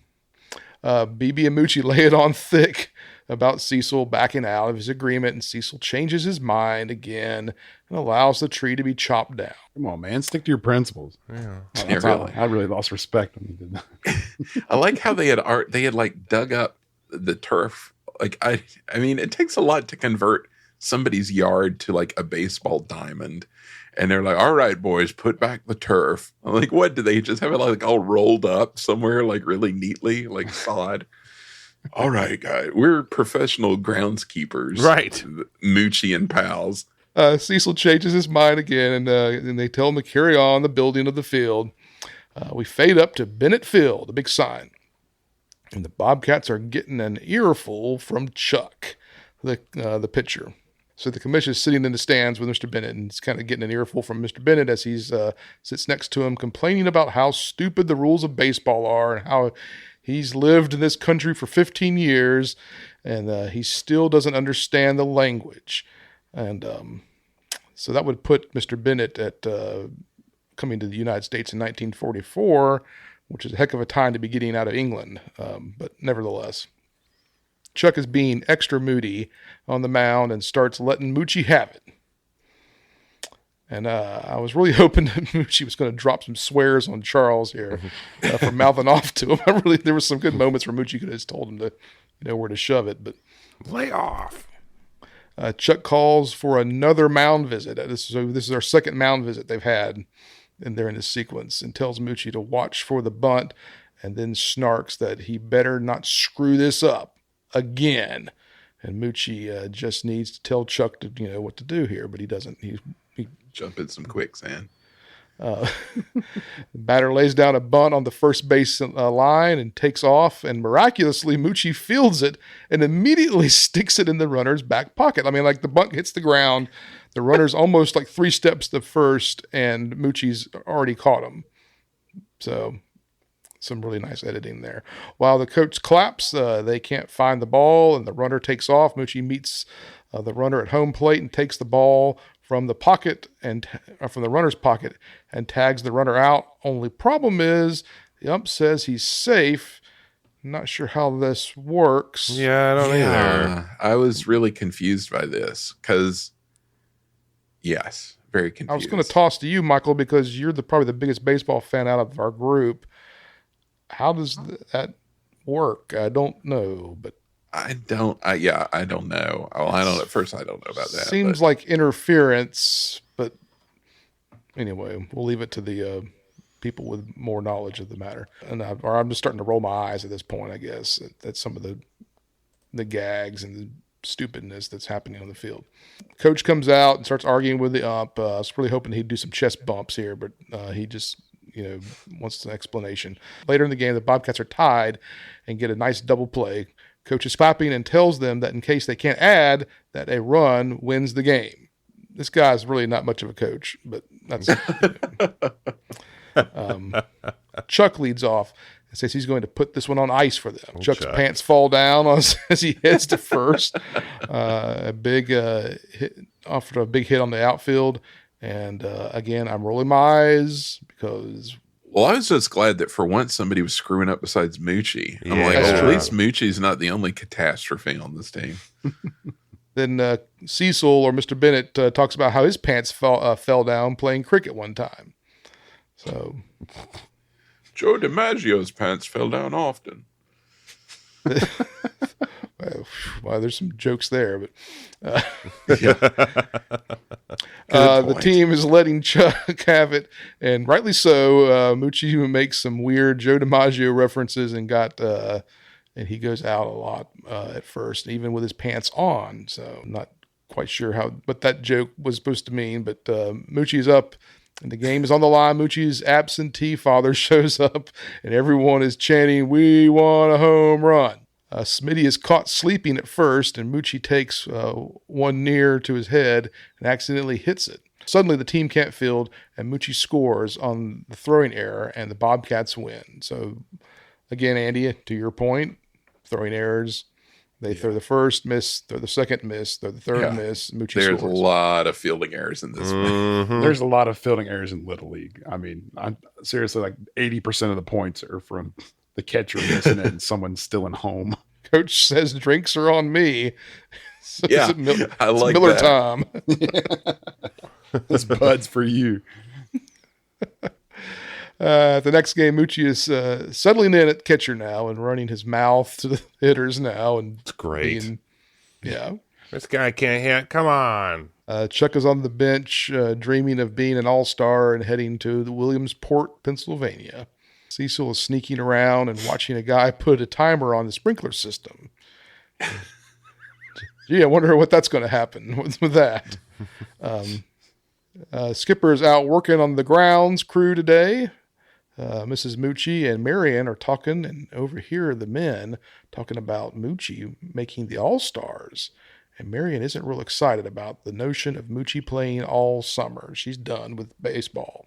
BB and Moochie lay it on thick about Cecil backing out of his agreement, and Cecil changes his mind again and allows the tree to be chopped down. Come on, man. Stick to your principles. Yeah, That's really. how I really lost respect when you did that. I like how they had like dug up the turf. Like I mean, it takes a lot to convert somebody's yard to like a baseball diamond. And they're like, "All right, boys, put back the turf." I'm like, what? Do they just have it like all rolled up somewhere, like really neatly, like sod? All right, guys, we're professional groundskeepers, Right. Moochie and pals. Cecil changes his mind again, and they tell him to carry on the building of the field. We fade up to Bennett Field, a big sign. And the Bobcats are getting an earful from Chuck, the pitcher. So the commission is sitting in the stands with Mr. Bennett, and he's kind of getting an earful from Mr. Bennett as he sits next to him, complaining about how stupid the rules of baseball are and how he's lived in this country for 15 years and he still doesn't understand the language. And so that would put Mr. Bennett at coming to the United States in 1944, which is a heck of a time to be getting out of England. But nevertheless, Chuck is being extra moody on the mound and starts letting Moochie have it. And I was really hoping that Moochie was going to drop some swears on Charles here for mouthing off to him. There were some good moments where Moochie could have just told him to, where to shove it. But Lay off. Chuck calls for another mound visit. This is our second mound visit they've had, and they're in this sequence, and tells Moochie to watch for the bunt, and then snarks that he better not screw this up again. And Moochie just needs to tell Chuck to what to do here, but he doesn't. He Jump in some quicksand. The batter lays down a bunt on the first base line and takes off, and miraculously Moochie fields it and immediately sticks it in the runner's back pocket. I mean, like the bunt hits the ground, the runner's almost like 3 steps to first, and Moochie's already caught him. So some really nice editing there. While the coach claps, they can't find the ball, and the runner takes off. Moochie meets the runner at home plate and takes the ball from the pocket and from the runner's pocket and tags the runner out. Only problem is the ump says he's safe. Not sure how this works. Yeah, I don't either. I was really confused by this because, yes, very confused. I was going to toss to you, Michael, because you're probably the biggest baseball fan out of our group. How does that work? I don't know, but I don't know. Well, I don't. At first, I don't know about that. seems like interference. But anyway, we'll leave it to the people with more knowledge of the matter. And I'm just starting to roll my eyes at this point, I guess, at some of the gags and the stupidness that's happening on the field. Coach comes out and starts arguing with the ump. I was really hoping he'd do some chest bumps here, but he just wants an explanation. Later in the game, the Bobcats are tied and get a nice double play. Coach is clapping and tells them that in case they can't add, that a run wins the game. This guy's really not much of a coach, but that's Chuck leads off and says he's going to put this one on ice for them. Chuck's pants fall down as he heads to first. A big hit, offered a big hit on the outfield. And again, I'm rolling my eyes because... Well, I was just glad that for once somebody was screwing up besides Moochie. I'm like, Yeah. at least Moochie's not the only catastrophe on this team. Then Cecil or Mr. Bennett talks about how his pants fell down playing cricket one time. So Joe DiMaggio's pants fell down often. well, there's some jokes there, but Good the point. team is letting Chuck have it, and rightly so. Moochie makes some weird Joe DiMaggio references and and he goes out a lot at first, even with his pants on. So I'm not quite sure what that joke was supposed to mean, but Moochie's up. And the game is on the line. Moochie's absentee father shows up, and everyone is chanting, "We want a home run." Smitty is caught sleeping at first, and Moochie takes one near to his head and accidentally hits it. Suddenly, the team can't field, and Moochie scores on the throwing error, and the Bobcats win. So, again, Andy, to your point, throwing errors. They throw the first, miss, throw the second, miss, throw the third, miss. Moochie There's scores. a lot of fielding errors in this one. Mhm. There's a lot of fielding errors in Little League. I mean, I'm seriously like 80% of the points are from the catcher missing it and someone still in home. Coach says drinks are on me. So Yeah, I it's like Miller that. time. This bud's for you. The next game, Moochie is settling in at catcher now and running his mouth to the hitters now. And It's great. Yeah. This guy can't hit. Come on. Chuck is on the bench, dreaming of being an all-star and heading to the Williamsport, Pennsylvania. Cecil is sneaking around and watching a guy put a timer on the sprinkler system. Gee, I wonder what that's going to happen with that. Skipper is out working on the grounds crew today. Mrs. Moochie and Marion are talking and overhear the men talking about Moochie making the All-Stars. And Marion isn't real excited about the notion of Moochie playing all summer. She's done with baseball.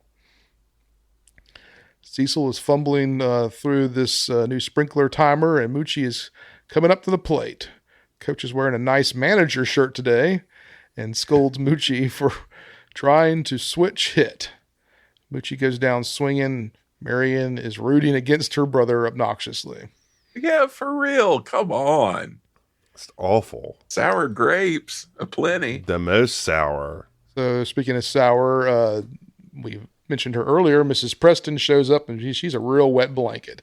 Cecil is fumbling through this new sprinkler timer, and Moochie is coming up to the plate. Coach is wearing a nice manager shirt today and scolds Moochie for trying to switch hit. Moochie goes down swinging. Marion is rooting against her brother obnoxiously. Yeah, for real. Come on. It's awful. Sour grapes aplenty. The most sour. So speaking of sour, we mentioned her earlier. Mrs. Preston shows up, and she's a real wet blanket.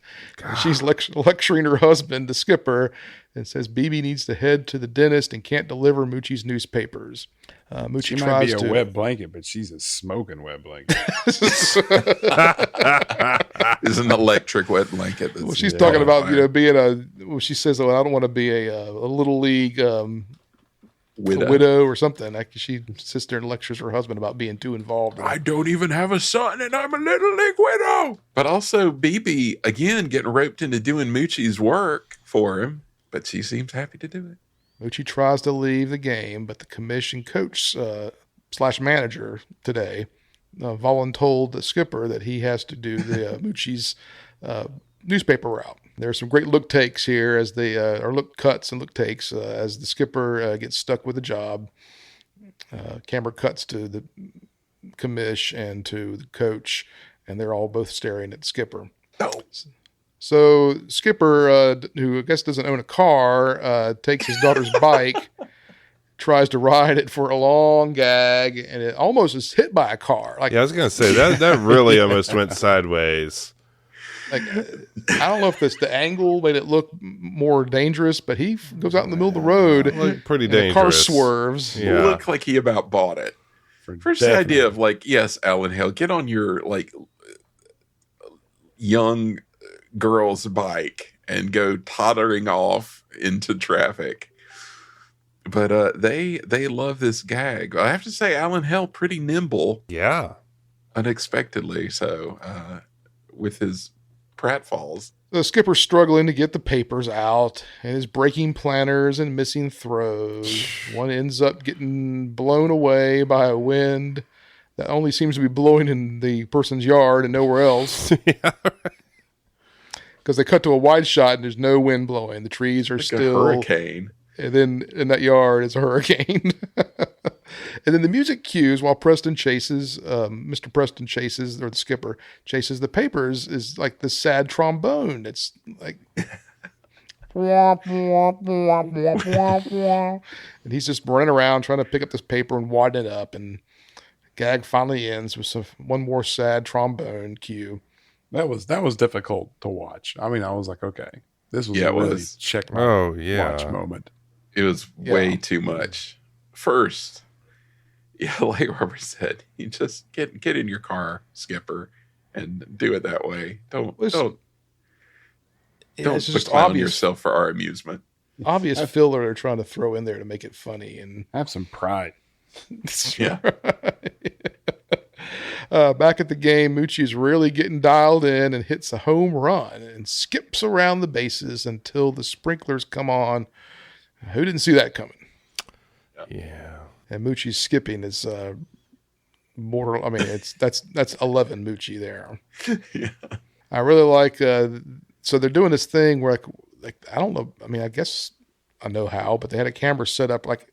She's lecturing her husband, the skipper, and says BB needs to head to the dentist and can't deliver Moochie's newspapers. Moochie She might tries be a to wet blanket, but she's a smoking wet blanket. Is an electric wet blanket. That's Well, she's talking about being she says, "Oh, I don't want to be a little league widow or something." Like she sits there and lectures her husband about being too involved. I don't even have a son, and I'm a little league widow. But also, BB again getting roped into doing Moochie's work for him, but she seems happy to do it. Moochie tries to leave the game, but the commission coach / manager today voluntold the skipper that he has to do the Moochie's newspaper route. There are some great look takes here as they or look cuts and look takes as the skipper gets stuck with the job. Camera cuts to the commish and to the coach, and they're all both staring at the skipper. Oh. So Skipper, who I guess doesn't own a car, takes his daughter's bike, tries to ride it for a long gag, and it almost is hit by a car. Like Yeah, I was gonna say that really almost went sideways. Like, I don't know if it's the angle made it look more dangerous, but he goes out in the middle of the road. Looked pretty and the car dangerous. swerves. Yeah. Looked like he about bought it. First, the Definitely. idea of like, yes, Alan Hale, get on your like young girl's bike and go tottering off into traffic. But they love this gag. I have to say, Alan Hale pretty nimble, Yeah. unexpectedly so, with his pratfalls. The skipper's struggling to get the papers out and is breaking planners and missing throws. One ends up getting blown away by a wind that only seems to be blowing in the person's yard and nowhere else. Because they cut to a wide shot and there's no wind blowing. The trees are Like still a hurricane. And then in that yard is a hurricane. And then the music cues while Preston chases, Mr. Preston chases, or the skipper chases the papers, is like the sad trombone. It's like, and he's just running around trying to pick up this paper and wad it up. And gag finally ends with one more sad trombone cue. That was difficult to watch. I mean, I was like, okay, this was Yeah, it really was. check my Oh, yeah. watch moment. It was way too much. First, yeah, like Robert said, you just get in your car, Skipper, and do it that way. Don't It's just beclown obvious. yourself for our amusement. Obvious filler they're trying to throw in there to make it funny. And Have some pride. Yeah. Back at the game, Moochie's really getting dialed in and hits a home run and skips around the bases until the sprinklers come on. Who didn't see that coming? Yeah. And Moochie's skipping is border. I mean, that's 11 Moochie there. Yeah. I really like. So they're doing this thing where like I don't know. I mean, I guess I know how, but they had a camera set up like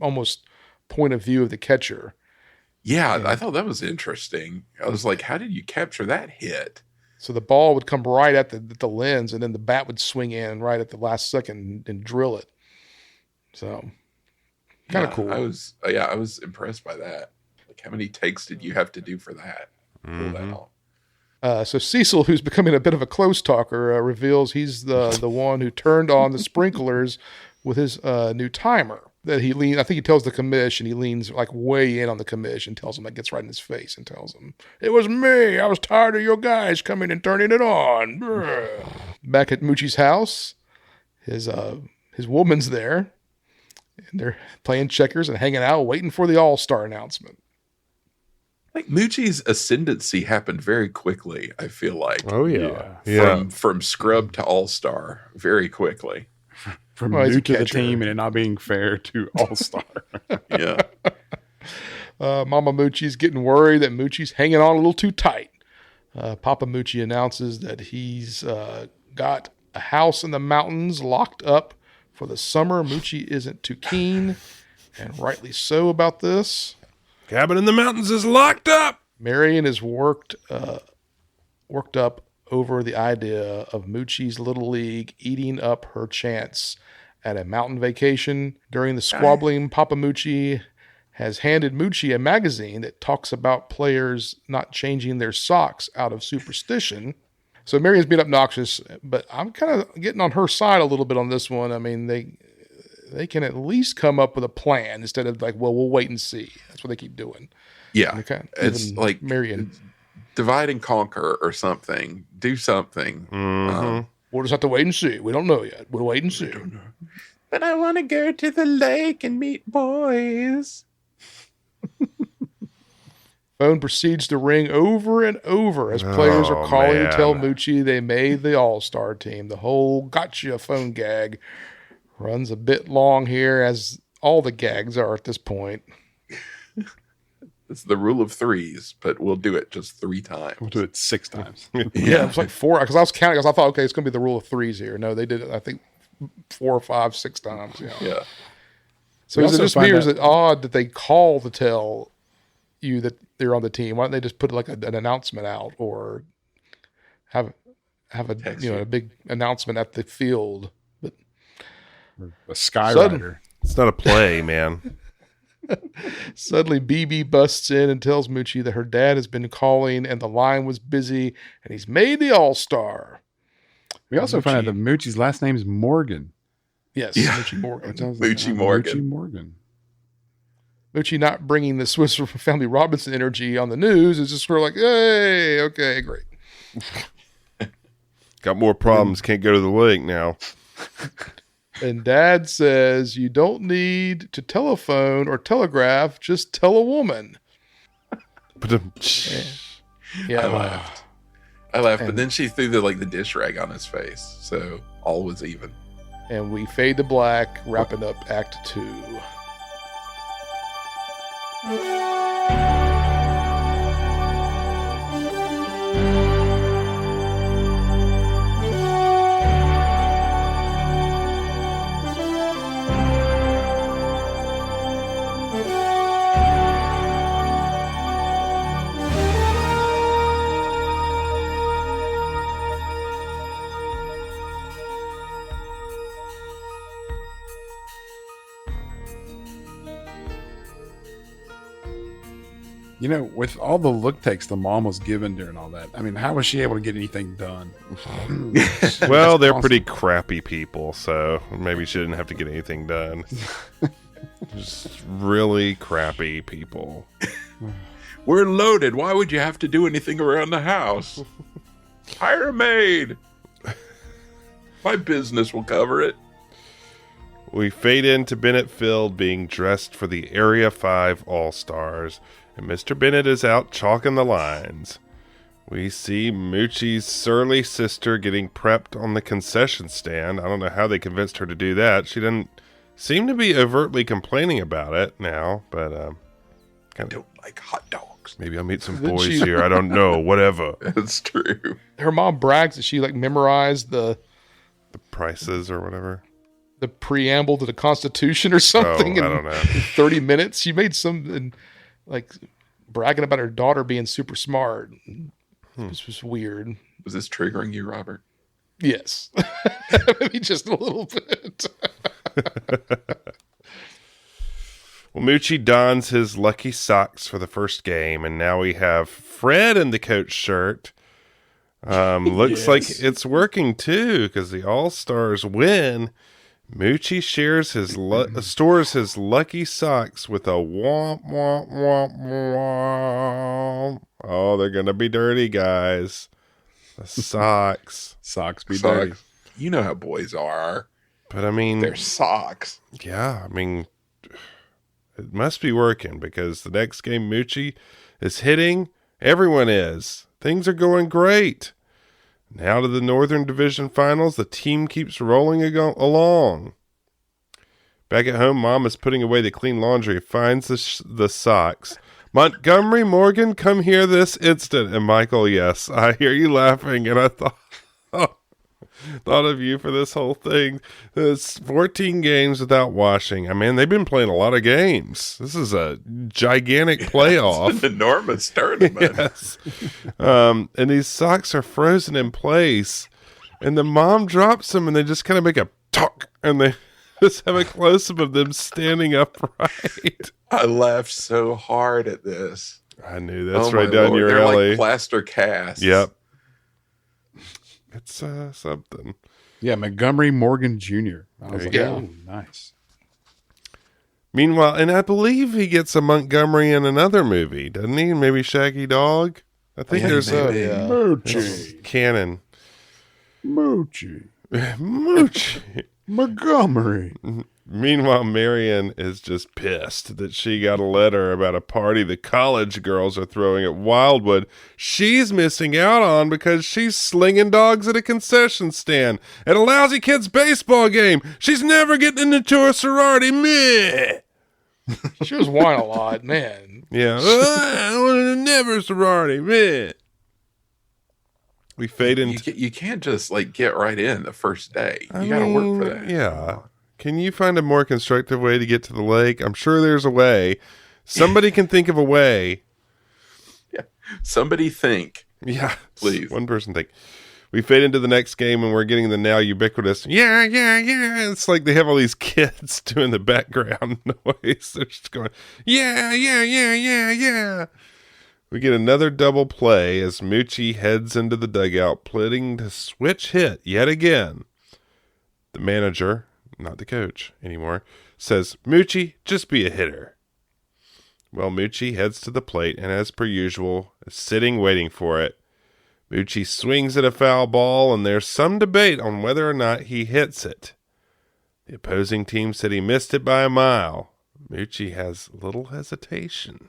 almost point of view of the catcher. Yeah, I thought that was interesting. I was like, how did you capture that hit? So the ball would come right at the lens, and then the bat would swing in right at the last second and drill it. So kind of Yeah, cool. I was impressed by that. Like, how many takes did you have to do for that? Pull that off. So Cecil, who's becoming a bit of a close talker, reveals he's the one who turned on the sprinklers with his new timer. That he leans, I think he tells the commish, and he leans like way in on the commish and tells him, that gets right in his face and tells him, "It was me. I was tired of your guys coming and turning it on." Back at Moochie's house, his woman's there, and they're playing checkers and hanging out, waiting for the All-Star announcement. Like Moochie's ascendancy happened very quickly, I feel like. Oh, yeah. Yeah. From scrub to all-star very quickly. From Well, he's new a to the catcher. team and it not being fair to all-star. Yeah. Mama Moochie's getting worried that Moochie's hanging on a little too tight. Papa Moochie announces that he's got a house in the mountains locked up for the summer. Moochie isn't too keen, and rightly so about this. Cabin in the mountains is locked up. Marion is worked up over the idea of Moochie's Little League eating up her chance at a mountain vacation. During the squabbling, Papa Moochie has handed Moochie a magazine that talks about players not changing their socks out of superstition. So Marion's being obnoxious, but I'm kind of getting on her side a little bit on this one. I mean, they can at least come up with a plan instead of like, well, we'll wait and see. That's what they keep doing. Yeah. Okay. It's Even like Marion. divide and conquer or something. Do something. We'll just have to wait and see. We don't know yet. We'll wait and see. But I want to go to the lake and meet boys. Phone proceeds to ring over and over as players are calling to tell Moochie they made the All-Star team. The whole gotcha phone gag runs a bit long here, as all the gags are at this point. It's the rule of threes, but we'll do it just 3 times. We'll do it 6 times. Yeah, it was like 4, because I was counting, because I thought, okay, it's going to be the rule of threes here. No, they did it, I think, 4 or 5, 6 times. Yeah. Yeah. So We is it also just find me, or is that- it odd that they call to tell you that they're on the team? Why don't they just put like an announcement out, or have a Text a you. big announcement at the field? But A Skyrider. It's not a play, man. Suddenly, BB busts in and tells Moochie that her dad has been calling and the line was busy and he's made the All-Star. We also find out that Moochie's last name is Morgan. Yes, Yeah. Moochie Morgan. Moochie Morgan. Moochie Morgan. Moochie not bringing the Swiss Family Robinson energy on the news is just sort of like, hey, okay, great. Got more problems. Can't go to the lake now. And Dad says you don't need to telephone or telegraph, just tell a woman. Yeah, I laughed. But then she threw the dish rag on his face, so all was even. And we fade to black, wrapping up Act 2. You know, with all the look takes the mom was given during all that, I mean, how was she able to get anything done? Well, they're pretty crappy people, so maybe she didn't have to get anything done. Just really crappy people. We're loaded. Why would you have to do anything around the house? Hire a maid. My business will cover it. We fade into Bennett Field being dressed for the Area 5 All-Stars, and Mr. Bennett is out chalking the lines. We see Moochie's surly sister getting prepped on the concession stand. I don't know how they convinced her to do that. She didn't seem to be overtly complaining about it now, but I don't like hot dogs. maybe I'll meet some boys here. I don't know. Whatever. That's true. Her mom brags that she memorized the Prices or whatever. the preamble to the Constitution or something I in don't know. 30 minutes. She made some bragging about her daughter being super smart. This was weird. Was this triggering you, Robert? Yes. Maybe just a little bit. Well, Moochie dons his lucky socks for the first game, and now we have Fred in the coach shirt. Looks like it's working too, because the All-Stars win. Moochie shares his stores his lucky socks with a womp womp womp womp. Oh, they're gonna be dirty, guys. The socks. Socks be dirty. Socks. You know how boys are. But I mean, They're socks. yeah, I mean, it must be working, because the next game Moochie is hitting. Everyone is. Things are going great. Now to the Northern Division Finals. The team keeps rolling along. Back at home, Mom is putting away the clean laundry. Finds the socks. Montgomery, Morgan, come here this instant. And Michael, yes, I hear you laughing. And I thought of you for this whole thing. It's 14 games without washing. I mean, they've been playing a lot of games. This is a gigantic playoff. It's an enormous tournament. Yes. And these socks are frozen in place. And the mom drops them, and they just kind of make a talk, and they just have a close-up of them standing upright. I laughed so hard at this. I knew that's Oh, right my down Lord. your They're alley. like plaster casts. Yep. It's something. Yeah, Montgomery Morgan Jr. I was like, you oh, nice. Meanwhile, and I believe he gets a Montgomery in another movie, doesn't he? Maybe Shaggy Dog? I think Yeah, there's maybe. a Moochie. canon. Moochie. Moochie. Montgomery. Meanwhile, Marion is just pissed that she got a letter about a party the college girls are throwing at Wildwood she's missing out on because she's slinging dogs at a concession stand at a lousy kid's baseball game. She's never getting into a sorority. Meh. She was whining a lot, man. Yeah. I wanted never sorority. Meh. We fade into... You can't just get right in the first day. You got to work for that. Yeah. Can you find a more constructive way to get to the lake? I'm sure there's a way. Somebody can think of a way. Yeah. Somebody think. Yeah. Please. One person think. We fade into the next game, and we're getting the now ubiquitous, yeah, yeah, yeah. It's like they have all these kids doing the background noise. They're just going, yeah, yeah, yeah, yeah, yeah. We get another double play as Moochie heads into the dugout, planning to switch hit yet again. The manager, not the coach anymore, says, Moochie, just be a hitter. Well, Moochie heads to the plate, and as per usual, is sitting waiting for it. Moochie swings at a foul ball, and there's some debate on whether or not he hits it. The opposing team said he missed it by a mile. Moochie has little hesitation.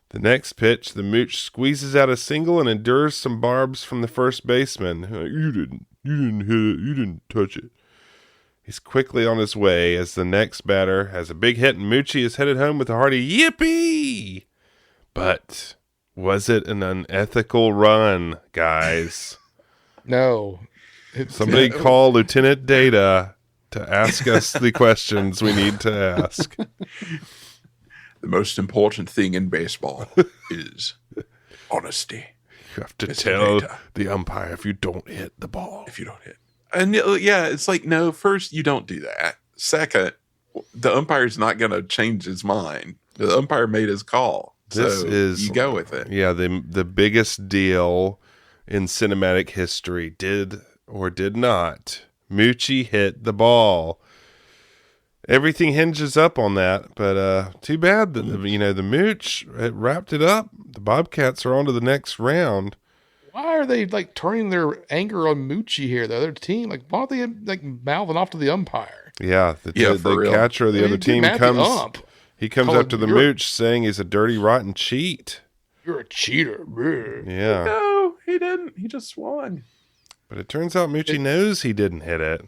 The next pitch, the Mooch squeezes out a single and endures some barbs from the first baseman. You didn't hit it. You didn't touch it. He's quickly on his way as the next batter has a big hit, and Moochie is headed home with a hearty yippee. But was it an unethical run, guys? No. Somebody call Lieutenant Data to ask us the questions we need to ask. The most important thing in baseball is honesty. You have to Mr. tell Data. the umpire if you don't hit the ball. If you don't hit. And yeah, it's like, no, first, you don't do that. Second, the umpire's not going to change his mind. The umpire made his call. This is, you go with it. Yeah, the biggest deal in cinematic history. Did or did not Moochie hit the ball? Everything hinges up on that, but too bad that the Mooch wrapped it up. The Bobcats are on to the next round. Why are they like turning their anger on Moochie here? The other team, like, why are they like mouthing off to the umpire? Yeah, for the real. catcher of the other team comes. He comes Calling, up to the Mooch saying he's a dirty, rotten cheat. You're a cheater. Yeah, No, he didn't. He just won. but it turns out Moochie knows he didn't hit it.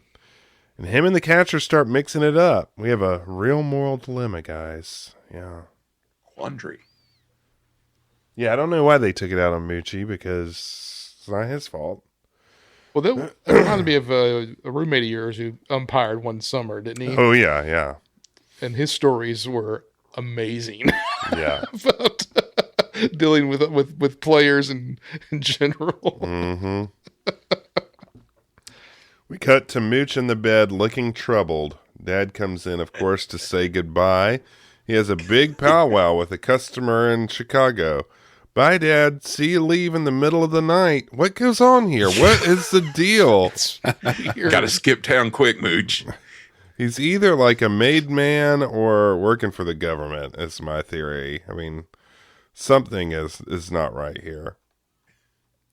And him and the catcher start mixing it up. We have a real moral dilemma, guys. Yeah. Quandary. Yeah, I don't know why they took it out on Moochie because it's not his fault. Well, that reminded me of a roommate of yours who umpired one summer, didn't he? Oh, yeah, yeah. And his stories were amazing Yeah. about dealing with players in general. Mm-hmm. We cut to Mooch in the bed looking troubled. Dad comes in, of course, to say goodbye. He has a big powwow with a customer in Chicago. Bye, Dad. See you leave in the middle of the night. What goes on here? What is the deal? Got to skip town quick, Mooch. He's either like a made man or working for the government, is my theory. I mean, something is not right here.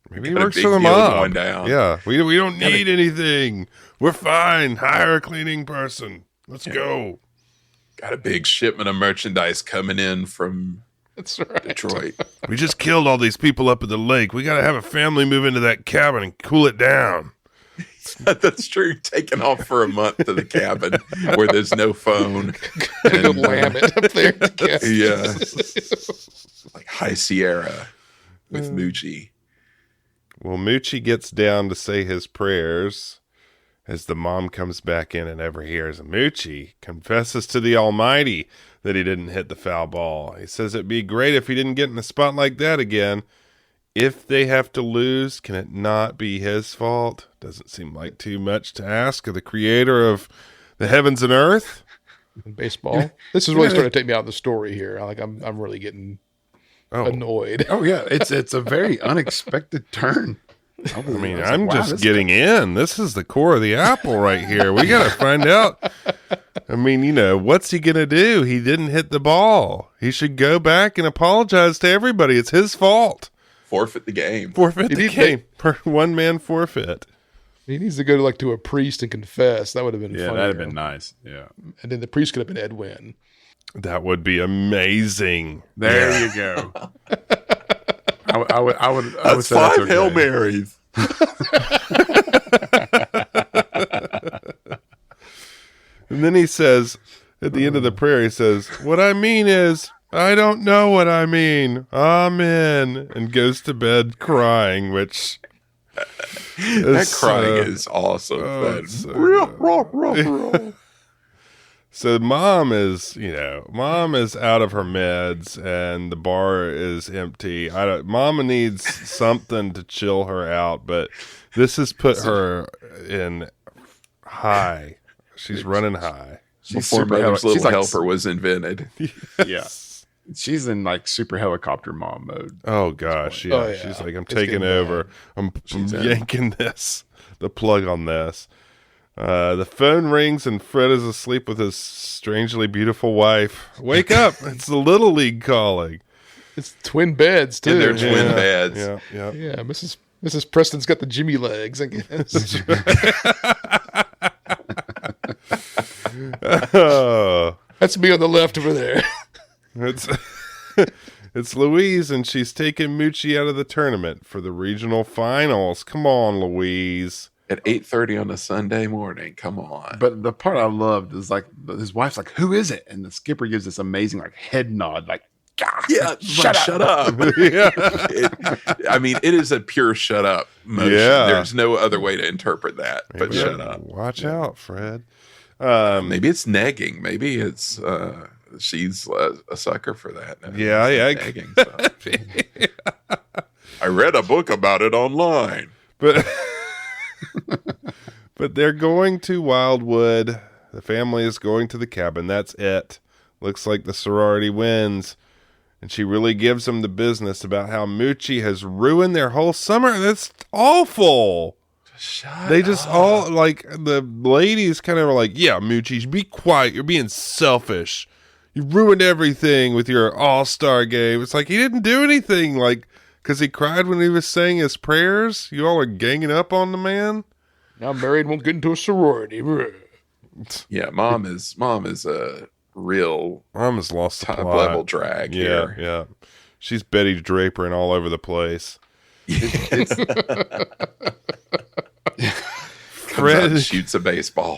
Maybe he Got a works big for the deal mob. going down. Yeah, we don't need anything. We're fine. Hire a cleaning person. Let's go. Got a big shipment of merchandise coming in from That's right. Detroit. We just killed all these people up at the lake. We got to have a family move into that cabin and cool it down. That's true. Taking off for a month to the cabin where there's no phone. Go lamb it up there. Yeah. Like High Sierra with Moochie. Well, Moochie gets down to say his prayers as the mom comes back in and overhears. Moochie confesses to the Almighty that he didn't hit the foul ball. He says it'd be great if he didn't get in a spot like that again. If they have to lose, can it not be his fault? Doesn't seem like too much to ask of the creator of the heavens and earth. Baseball. This is really starting to take me out of the story here. I'm really getting annoyed. Oh yeah, it's a very unexpected turn. I mean, I'm just getting in. This is the core of the apple right here. We got to find out. I mean, what's he going to do? He didn't hit the ball. He should go back and apologize to everybody. It's his fault. Forfeit the game. Forfeit the game. One man forfeit. He needs to go to a priest and confess. That would have been Yeah, funnier. that'd have been nice. Yeah, And then the priest could have been Edwin. That would be amazing. there you go. I would That's say five okay. Hail Marys. And then he says, at the end of the prayer, he says, what I mean is, I don't know what I mean. Amen. And goes to bed crying, which... That crying is awesome. it's so Real. So mom is out of her meds and the bar is empty. Mama needs something to chill her out, but this has put her in high. She's running high. Before Mother's Little Helper was invented. Yeah. She's in like super helicopter mom mode. Oh gosh, yeah. Oh, yeah. She's like, I'm It's taking getting over. bad. I'm in. yanking the plug on this. The phone rings and Fred is asleep with his strangely beautiful wife. Wake up! It's the Little League calling. It's twin beds too. And they're twin beds. Yeah, yeah. Yeah, Mrs. Preston's got the Jimmy legs, I guess. Oh, That's me on the left over there. it's it's Louise, and she's taking Moochie out of the tournament for the regional finals. Come on, Louise. At 8:30 on a Sunday morning. Come on. But the part I loved is like his wife's like, "Who is it?" And the skipper gives this amazing like head nod, like, "God, yeah, shut up. Yeah. It is a pure shut up motion. Yeah. There's no other way to interpret that, but Maybe shut up. Watch out, Fred. Maybe it's negging. Maybe it's she's a sucker for that. No, Yeah, it's negging stuff. I read a book about it online. But but they're going to Wildwood. The family is going to the cabin. That's it. Looks like the sorority wins. And she really gives them the business about how Moochie has ruined their whole summer. That's awful. They just all, like, the ladies kind of are like, yeah, Moochie, be quiet. You're being selfish. You ruined everything with your all-star game. It's like he didn't do anything, like, because he cried when he was saying his prayers. You all are ganging up on the man. Now married won't get into a sorority. Yeah, mom is a real Mom has lost the top plot. level drag Yeah, here. yeah. She's Betty Draper and all over the place. Fred shoots a baseball.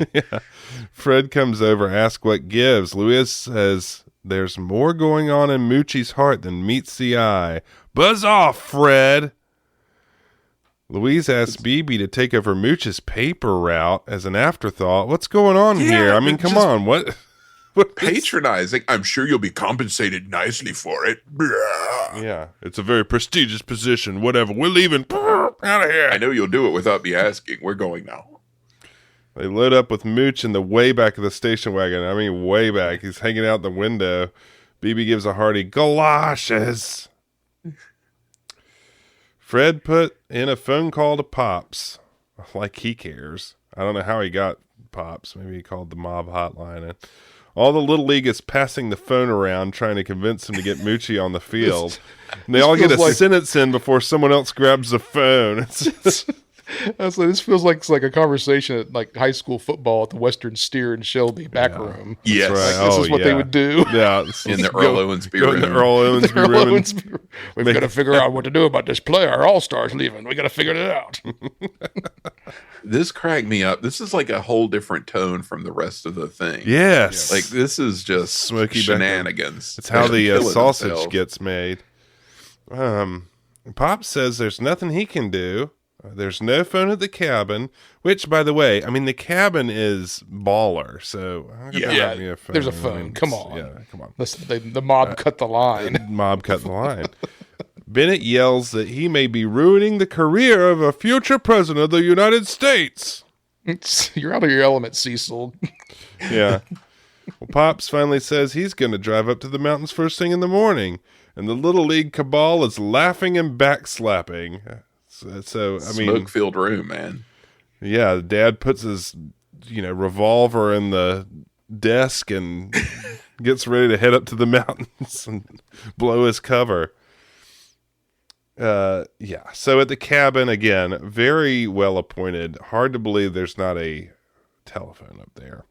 Fred comes over, asks what gives. Louise says there's more going on in Moochie's heart than meets the eye. Buzz off, Fred. Louise asks BB to take over Mooch's paper route as an afterthought. What's going on here? I mean, come on. What Patronizing. I'm sure you'll be compensated nicely for it. Yeah, it's a very prestigious position. Whatever. We're leaving. Out of here. I know you'll do it without me asking. We're going now. They load up with Mooch in the way back of the station wagon. I mean, way back. He's hanging out the window. BB gives a hearty galoshes. Fred put in a phone call to Pops. Like he cares. I don't know how he got Pops. Maybe he called the mob hotline. And all the Little League is passing the phone around, trying to convince him to get Moochie on the field. And they all get a sentence in before someone else grabs the phone. Honestly, this feels like it's like a conversation at like high school football at the Western Steer and Shelby back room. Yes. Right. This is what they would do. Yeah. In the Earl Owensby Go in room. the Earl Owensby room. We've got to figure out what to do about this player. Our all-star's leaving. We got to figure it out. This cracked me up. This is like a whole different tone from the rest of the thing. Yes. Like this is just Smoky shenanigans. It's how the Killing sausage themselves. gets made. Pop says there's nothing he can do. There's no phone at the cabin, which, by the way, I mean, the cabin is baller. So, how could there not be a phone? There's a phone. Come on. Yeah, come on. Listen, the mob cut the line. Mob cut the line. Bennett yells that he may be ruining the career of a future president of the United States. You're out of your element, Cecil. Yeah. Well, Pops finally says he's going to drive up to the mountains first thing in the morning, and the Little League cabal is laughing and backslapping. So I mean, smoke-filled room, man. Yeah, Dad puts his, revolver in the desk and gets ready to head up to the mountains and blow his cover. Yeah. So at the cabin again, very well appointed. Hard to believe there's not a telephone up there.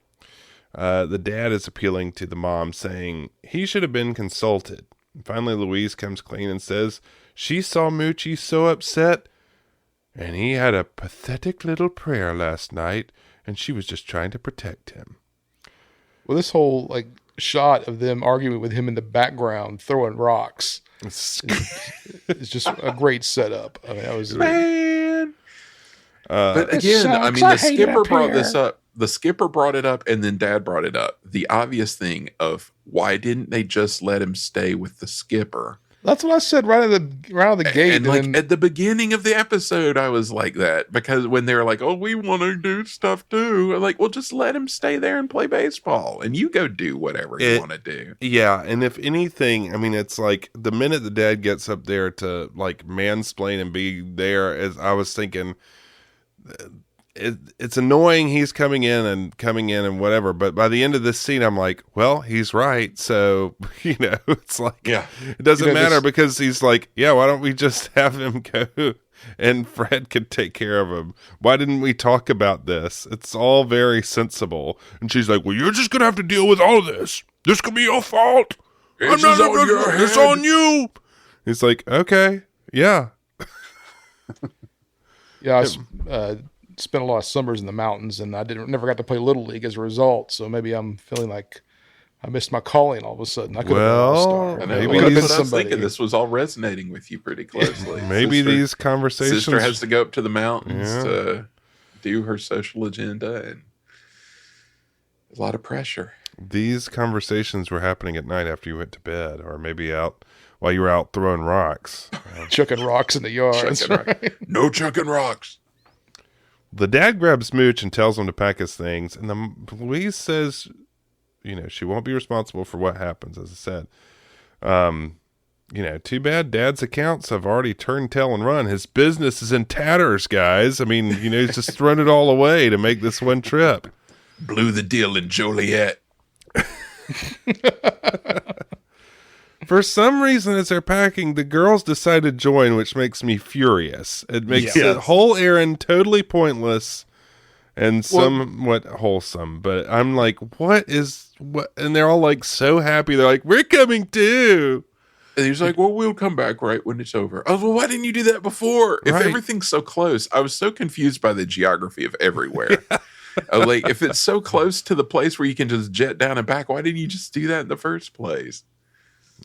The dad is appealing to the mom, saying he should have been consulted. And finally, Louise comes clean and says she saw Moochie so upset, and he had a pathetic little prayer last night, and she was just trying to protect him. Well, this whole shot of them arguing with him in the background, throwing rocks, is just a great setup. I mean, that was Man. But This again, sucks. I mean, I the hate it skipper up brought this here. up. The skipper brought it up, and then Dad brought it up. The obvious thing of why didn't they just let him stay with the skipper? That's what I said right out of the gate. And like then- at the beginning of the episode, I was like that because when they were like, "Oh, we want to do stuff too," I'm like, "Well, just let him stay there and play baseball, and you go do whatever you want to do." Yeah, and if anything, I mean, it's like the minute the dad gets up there to like mansplain and be there, as I was thinking, it's annoying. He's coming in and whatever. But by the end of this scene, I'm like, well, he's right. So it's like, Yeah. it doesn't matter this- because he's like, yeah, why don't we just have him go and Fred could take care of him? Why didn't we talk about this? It's all very sensible. And she's like, well, you're just gonna have to deal with all of this. This could be your fault. This is on your It's head." on you. He's like, okay, yeah. Yeah, I spent a lot of summers in the mountains, and I never got to play Little League as a result. So maybe I'm feeling like I missed my calling all of a sudden. I could have been an all-star. I know. Maybe Well, could have that's been what I was somebody. thinking. This was all resonating with you pretty closely. Maybe Sister- these conversations. sister has to go up to the mountains Yeah. to do her social agenda, and a lot of pressure. These conversations were happening at night after you went to bed, or maybe out while you were out throwing rocks. Chucking rocks in the yard. That's Chucking right. No chucking rocks. The dad grabs Mooch and tells him to pack his things, and Louise says, she won't be responsible for what happens, as I said. Too bad Dad's accounts have already turned tail and run. His business is in tatters, guys. I mean, he's just thrown it all away to make this one trip. Blew the deal in Joliet. For some reason, as they're packing, the girls decide to join, which makes me furious. It makes the whole errand totally pointless and somewhat wholesome. But I'm like, what? And they're all like so happy. They're like, we're coming too. And he's like, well, we'll come back right when it's over. Oh, well, why didn't you do that before? If Right. everything's so close, I was so confused by the geography of everywhere. Like, if it's so close to the place where you can just jet down and back, why didn't you just do that in the first place?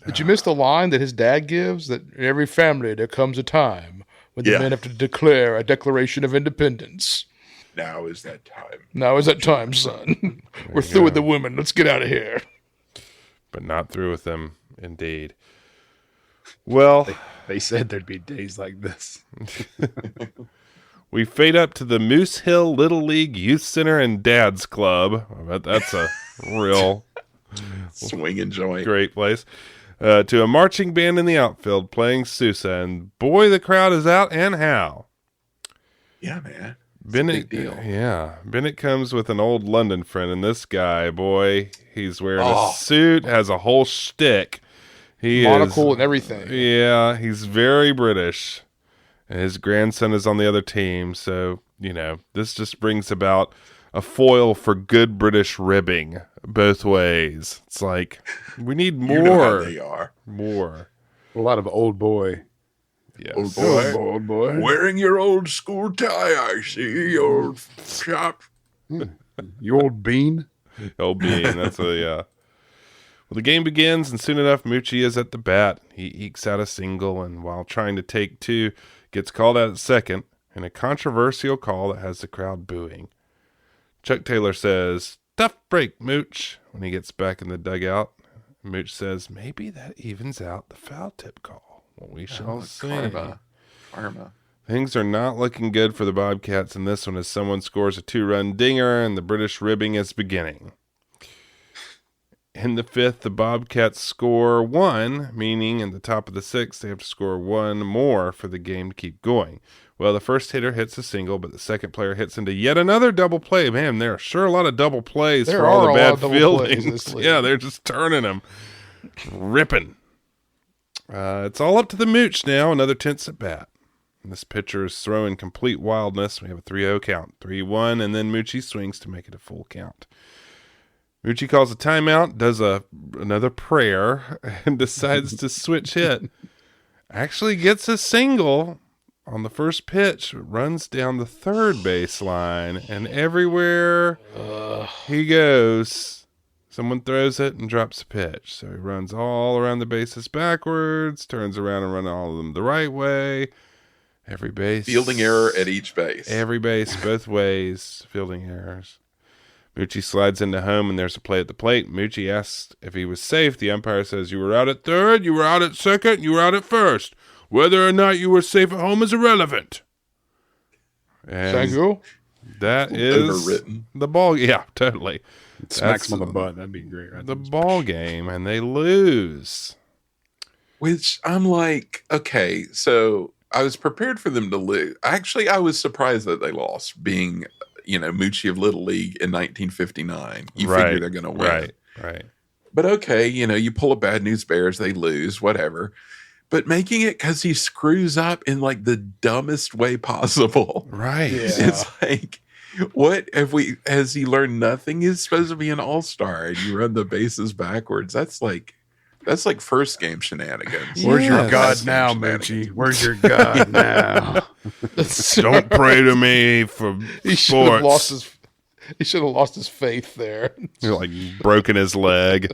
Did you miss the line that his dad gives? That in every family there comes a time when the Yeah. men have to declare a Declaration of Independence. Now is that time. Now is that time, son. We're through with the women. Let's get out of here. But not through with them, indeed. Well, They said there'd be days like this. we fade up to the Moose Hill Little League Youth Center and Dad's Club. I bet that's a real Swinging joint. great place. To a marching band in the outfield playing Sousa, and boy, the crowd is out and how. Yeah, man. Bennett, big deal. yeah. Bennett comes with an old London friend, and this guy, boy, he's wearing a suit, has a whole shtick. He Monocle is, and everything. yeah, he's very British. And his grandson is on the other team, so this just brings about a foil for good British ribbing both ways. It's like we need more, You know how they are. more. A lot of old boy. Yes. Old boy. Old boy. Wearing your old school tie, I see. Old shop. You old bean. Old bean. That's yeah. Well, the game begins, and soon enough, Moochie is at the bat. He ekes out a single, and while trying to take two, gets called out at second in a controversial call that has the crowd booing. Chuck Taylor says, "Tough break, Mooch," when he gets back in the dugout. Mooch says, "Maybe that evens out the foul tip call." Well, we shall see. Karma. Things are not looking good for the Bobcats in this one as someone scores a 2-run dinger and the British ribbing is beginning. In the fifth, the Bobcats score one, meaning in the top of the sixth, they have to score one more for the game to keep going. Well, the first hitter hits a single, but the second player hits into yet another double play. Man, there are sure a lot of double plays There for all are the a bad lot of double plays in fielding. this league. Yeah, they're just turning them, ripping. It's all up to the Mooch now, another tense at bat. And this pitcher is throwing complete wildness. We have a 3-0 count, 3-1, and then Moochie swings to make it a full count. Moochie calls a timeout, does another prayer, and decides to switch hit. Actually gets a single on the first pitch, runs down the third baseline, and everywhere he goes, someone throws it and drops a pitch. So he runs all around the bases backwards, turns around and runs all of them the right way, Every base. Fielding error at each base. Every base, both ways, fielding errors. Moochie slides into home, and there's a play at the plate. Moochie asks if he was safe. The umpire says, you were out at third, you were out at second, you were out at first. Whether or not you were safe at home is irrelevant. And Thank you. that is Overwritten. the ball. Yeah, totally. Smacks That's him on the butt. That'd be great. Right the there. ball game, and they lose. Which I'm like, okay, so I was prepared for them to lose. Actually, I was surprised that they lost, being, Moochie of Little League in 1959. You figure they're going to win. Right. But okay, you pull a Bad News Bears, they lose, whatever. But making it because he screws up in like the dumbest way possible. Right. Yeah. It's like, has he learned nothing? He's supposed to be an all-star and you run the bases backwards. That's like first game shenanigans. Where's your Yes. God Last game now, shenanigans. Moochie? Where's your God now? Don't pray to me for He should have sports. lost his faith there. You're like broken his leg.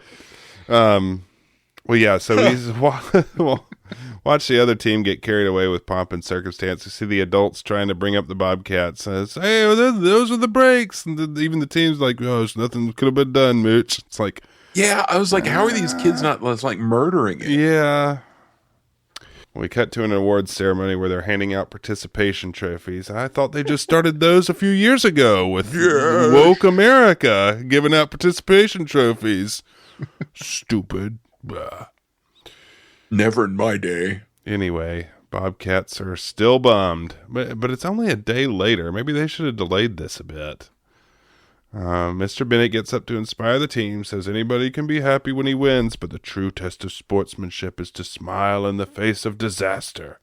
Well, yeah. So he's watch the other team get carried away with pomp and circumstance. You see the adults trying to bring up the Bobcats. Says, "Hey, those are the breaks." And even the team's like, "Oh, nothing could have been done, Mooch." It's like, Yeah, I was like, how are these kids not like murdering it? yeah. We cut to an awards ceremony where they're handing out participation trophies. I thought they just started those a few years ago with Woke America giving out participation trophies. Stupid. Blah. Never in my day. Anyway, Bobcats are still bummed, but it's only a day later. Maybe they should have delayed this a bit. Mr. Bennett gets up to inspire the team, says anybody can be happy when he wins, but the true test of sportsmanship is to smile in the face of disaster.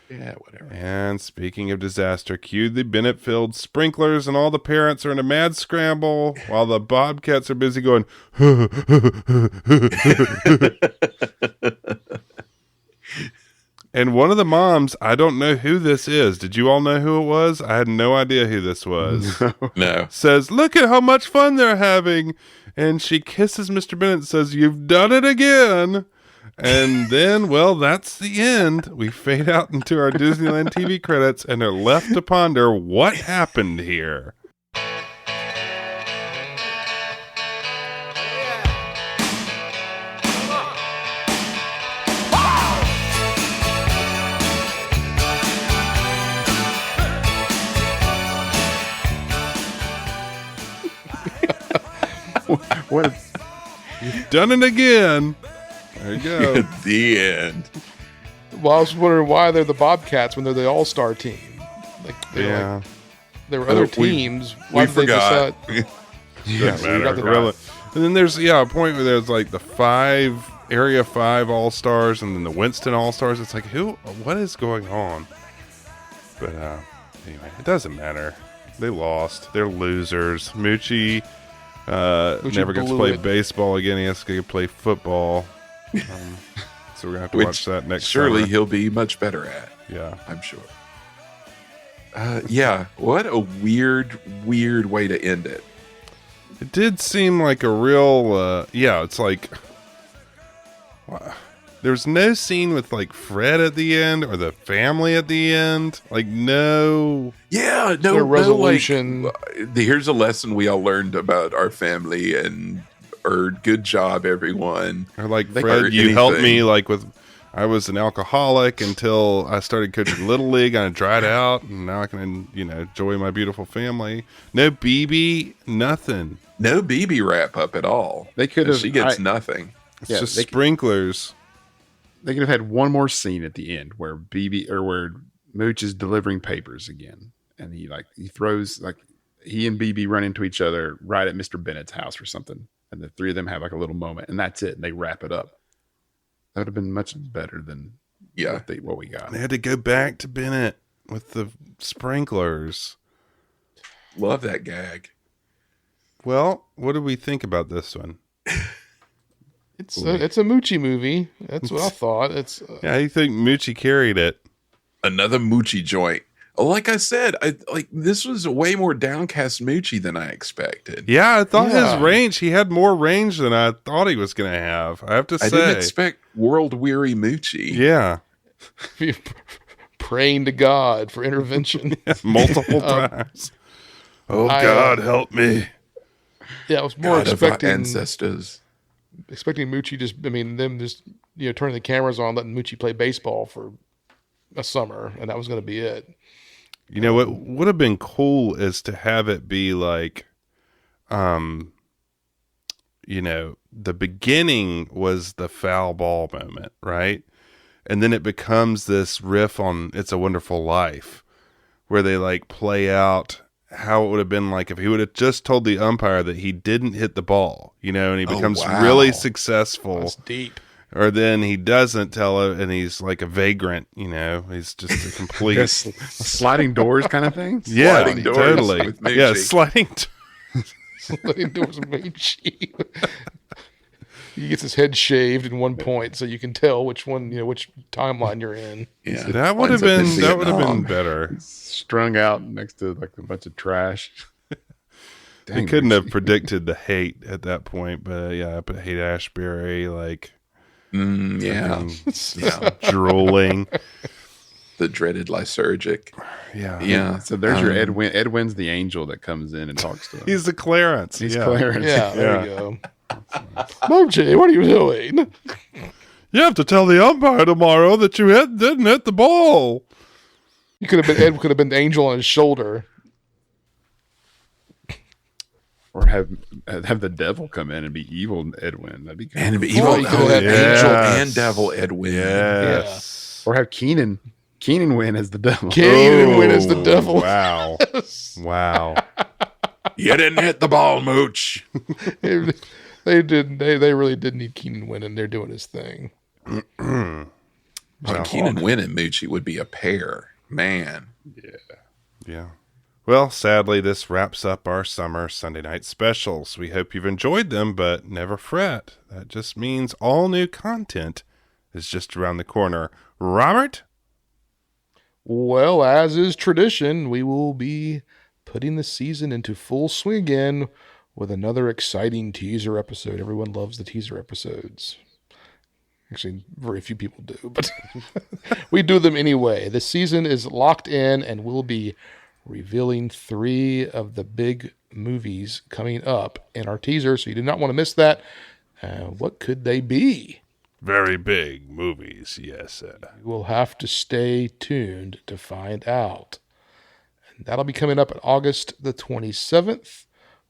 Yeah, whatever. And speaking of disaster, cue the Bennett Field sprinklers, and all the parents are in a mad scramble while the Bobcats are busy going, and one of the moms, I don't know who this is. Did you all know who it was? I had no idea who this was. No. Says, look at how much fun they're having. And she kisses Mr. Bennett and says, you've done it again. And then, well, that's the end. We fade out into our Disneyland TV credits and are left to ponder what happened here. What? Done it again. There you go. At the end. Well, I was wondering why they're the Bobcats when they're the All-Star team. Like, Yeah. there were other we- teams. We Why did they forgot. decide? Doesn't we got matter. the- Really. And then there's a point where there's like the Area 5 All-Stars and then the Winston All-Stars. It's like, what is going on? But anyway, it doesn't matter. They lost. They're losers. Moochie never gets to blew play it. baseball again. He has to go play football. So we're going to have to Which watch that next surely summer. he'll be much better at, Yeah. I'm sure. Yeah, what a weird way to end it. It did seem like a real, it's like, there's no scene with like Fred at the end or the family at the end. Like, no. Yeah, No resolution. like, here's a lesson we all learned about our family or good job, everyone. Or like, Or Fred, you helped me anything. like with, I was an alcoholic until I started coaching Little League and I dried out and now I can, enjoy my beautiful family. No BB, nothing. No BB wrap up at all. They could have- She gets nothing. It's Yeah, just they- sprinklers. They could have had one more scene at the end where where Mooch is delivering papers again, and he throws he and BB run into each other right at Mr. Bennett's house or something, and the three of them have like a little moment, and that's it. And they wrap it up. That would have been much better than Yeah. what we got. They had to go back to Bennett with the sprinklers. Love that gag. Well, what do we think about this one? It's a Moochie movie. That's what I thought. It's Yeah, I think Moochie carried it. Another Moochie joint. Like I said, this was a way more downcast Moochie than I expected. Yeah, I thought Yeah. his range, he had more range than I thought he was going to have. I have to say. I didn't expect world weary Moochie. Yeah. praying to God for intervention. Multiple times. Oh, God, help me. Yeah, I was more God of our expecting ancestors. Moochie them just turning the cameras on, letting Moochie play baseball for a summer, and that was going to be it. You know what would have been cool is to have it be like, the beginning was the foul ball moment, right? And then it becomes this riff on It's a Wonderful Life, where they like play out how it would have been like if he would have just told the umpire that he didn't hit the ball, and he becomes really successful. That's deep. Or then he doesn't tell it, and he's like a vagrant, he's just a complete sliding doors kind of thing. Yeah, Sliding doors totally. with Moochie. Yeah, sliding. Sliding doors of Moochie. He gets his head shaved in one point, so you can tell which one, which timeline you're in. Yeah, That would have been better. Strung out next to like a bunch of trash. They couldn't have predicted the hate at that point, but I put Hate Ashbury like. Yeah. Drooling. The dreaded lysergic. Yeah. So there's your Edwin. Edwin's the angel that comes in and talks to him. He's the Clarence. He's Clarence. Yeah, there you go. Moochie, what are you doing? You have to tell the umpire tomorrow that you didn't hit the ball. You could have been Ed. Could have been the angel on his shoulder. Or have the devil come in and be evil Edwin. That'd be good. And evil. you could have had Angel and devil Edwin. Yes. Or have Keenan win as the devil. Keenan win as the devil. Wow. Wow. You didn't hit the ball, Mooch. They did. They really did need Keenan winning. They're doing his thing. Keenan Wynn and Moochie would be a pair. Man. Yeah. Well, sadly, this wraps up our summer Sunday night specials. We hope you've enjoyed them, but never fret. That just means all new content is just around the corner. Robert? Well, as is tradition, we will be putting the season into full swing again with another exciting teaser episode. Everyone loves the teaser episodes. Actually, very few people do, but we do them anyway. The season is locked in, and we'll be revealing 3 of the big movies coming up in our teaser, so you do not want to miss that. What could they be? Very big movies, yes. You will have to stay tuned to find out. And that'll be coming up on August the 27th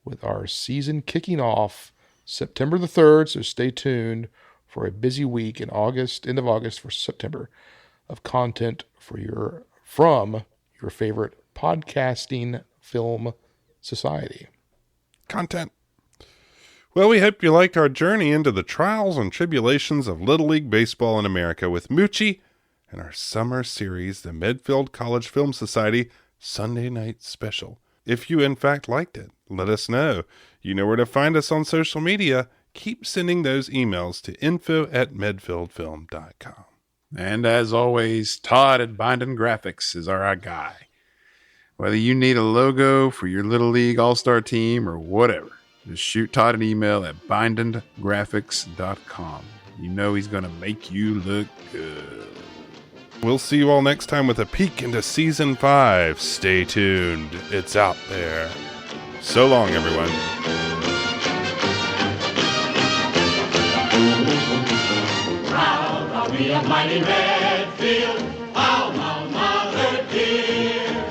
with our season kicking off September the 3rd, so stay tuned for a busy week in August, end of August for September, of content from your favorite podcasting film society. Content. Well, we hope you liked our journey into the trials and tribulations of Little League Baseball in America with Moochie and our summer series, the Medfield College Film Society Sunday Night Special. If you in fact liked it, let us know. You know where to find us on social media. Keep sending those emails to info@medfieldfilm.com. And as always, Todd at Binding Graphics is our guy. Whether you need a logo for your Little League All-Star team or whatever, just shoot Todd an email at bindandgraphics.com. You know he's going to make you look good. We'll see you all next time with a peek into Season 5. Stay tuned. It's out there. So long, everyone. Proud are we of mighty Redfield, alma mater dear.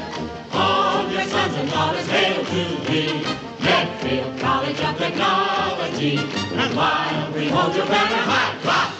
All your sons and daughters hail to thee, Redfield College of Technology. And while we hold your banner high, clap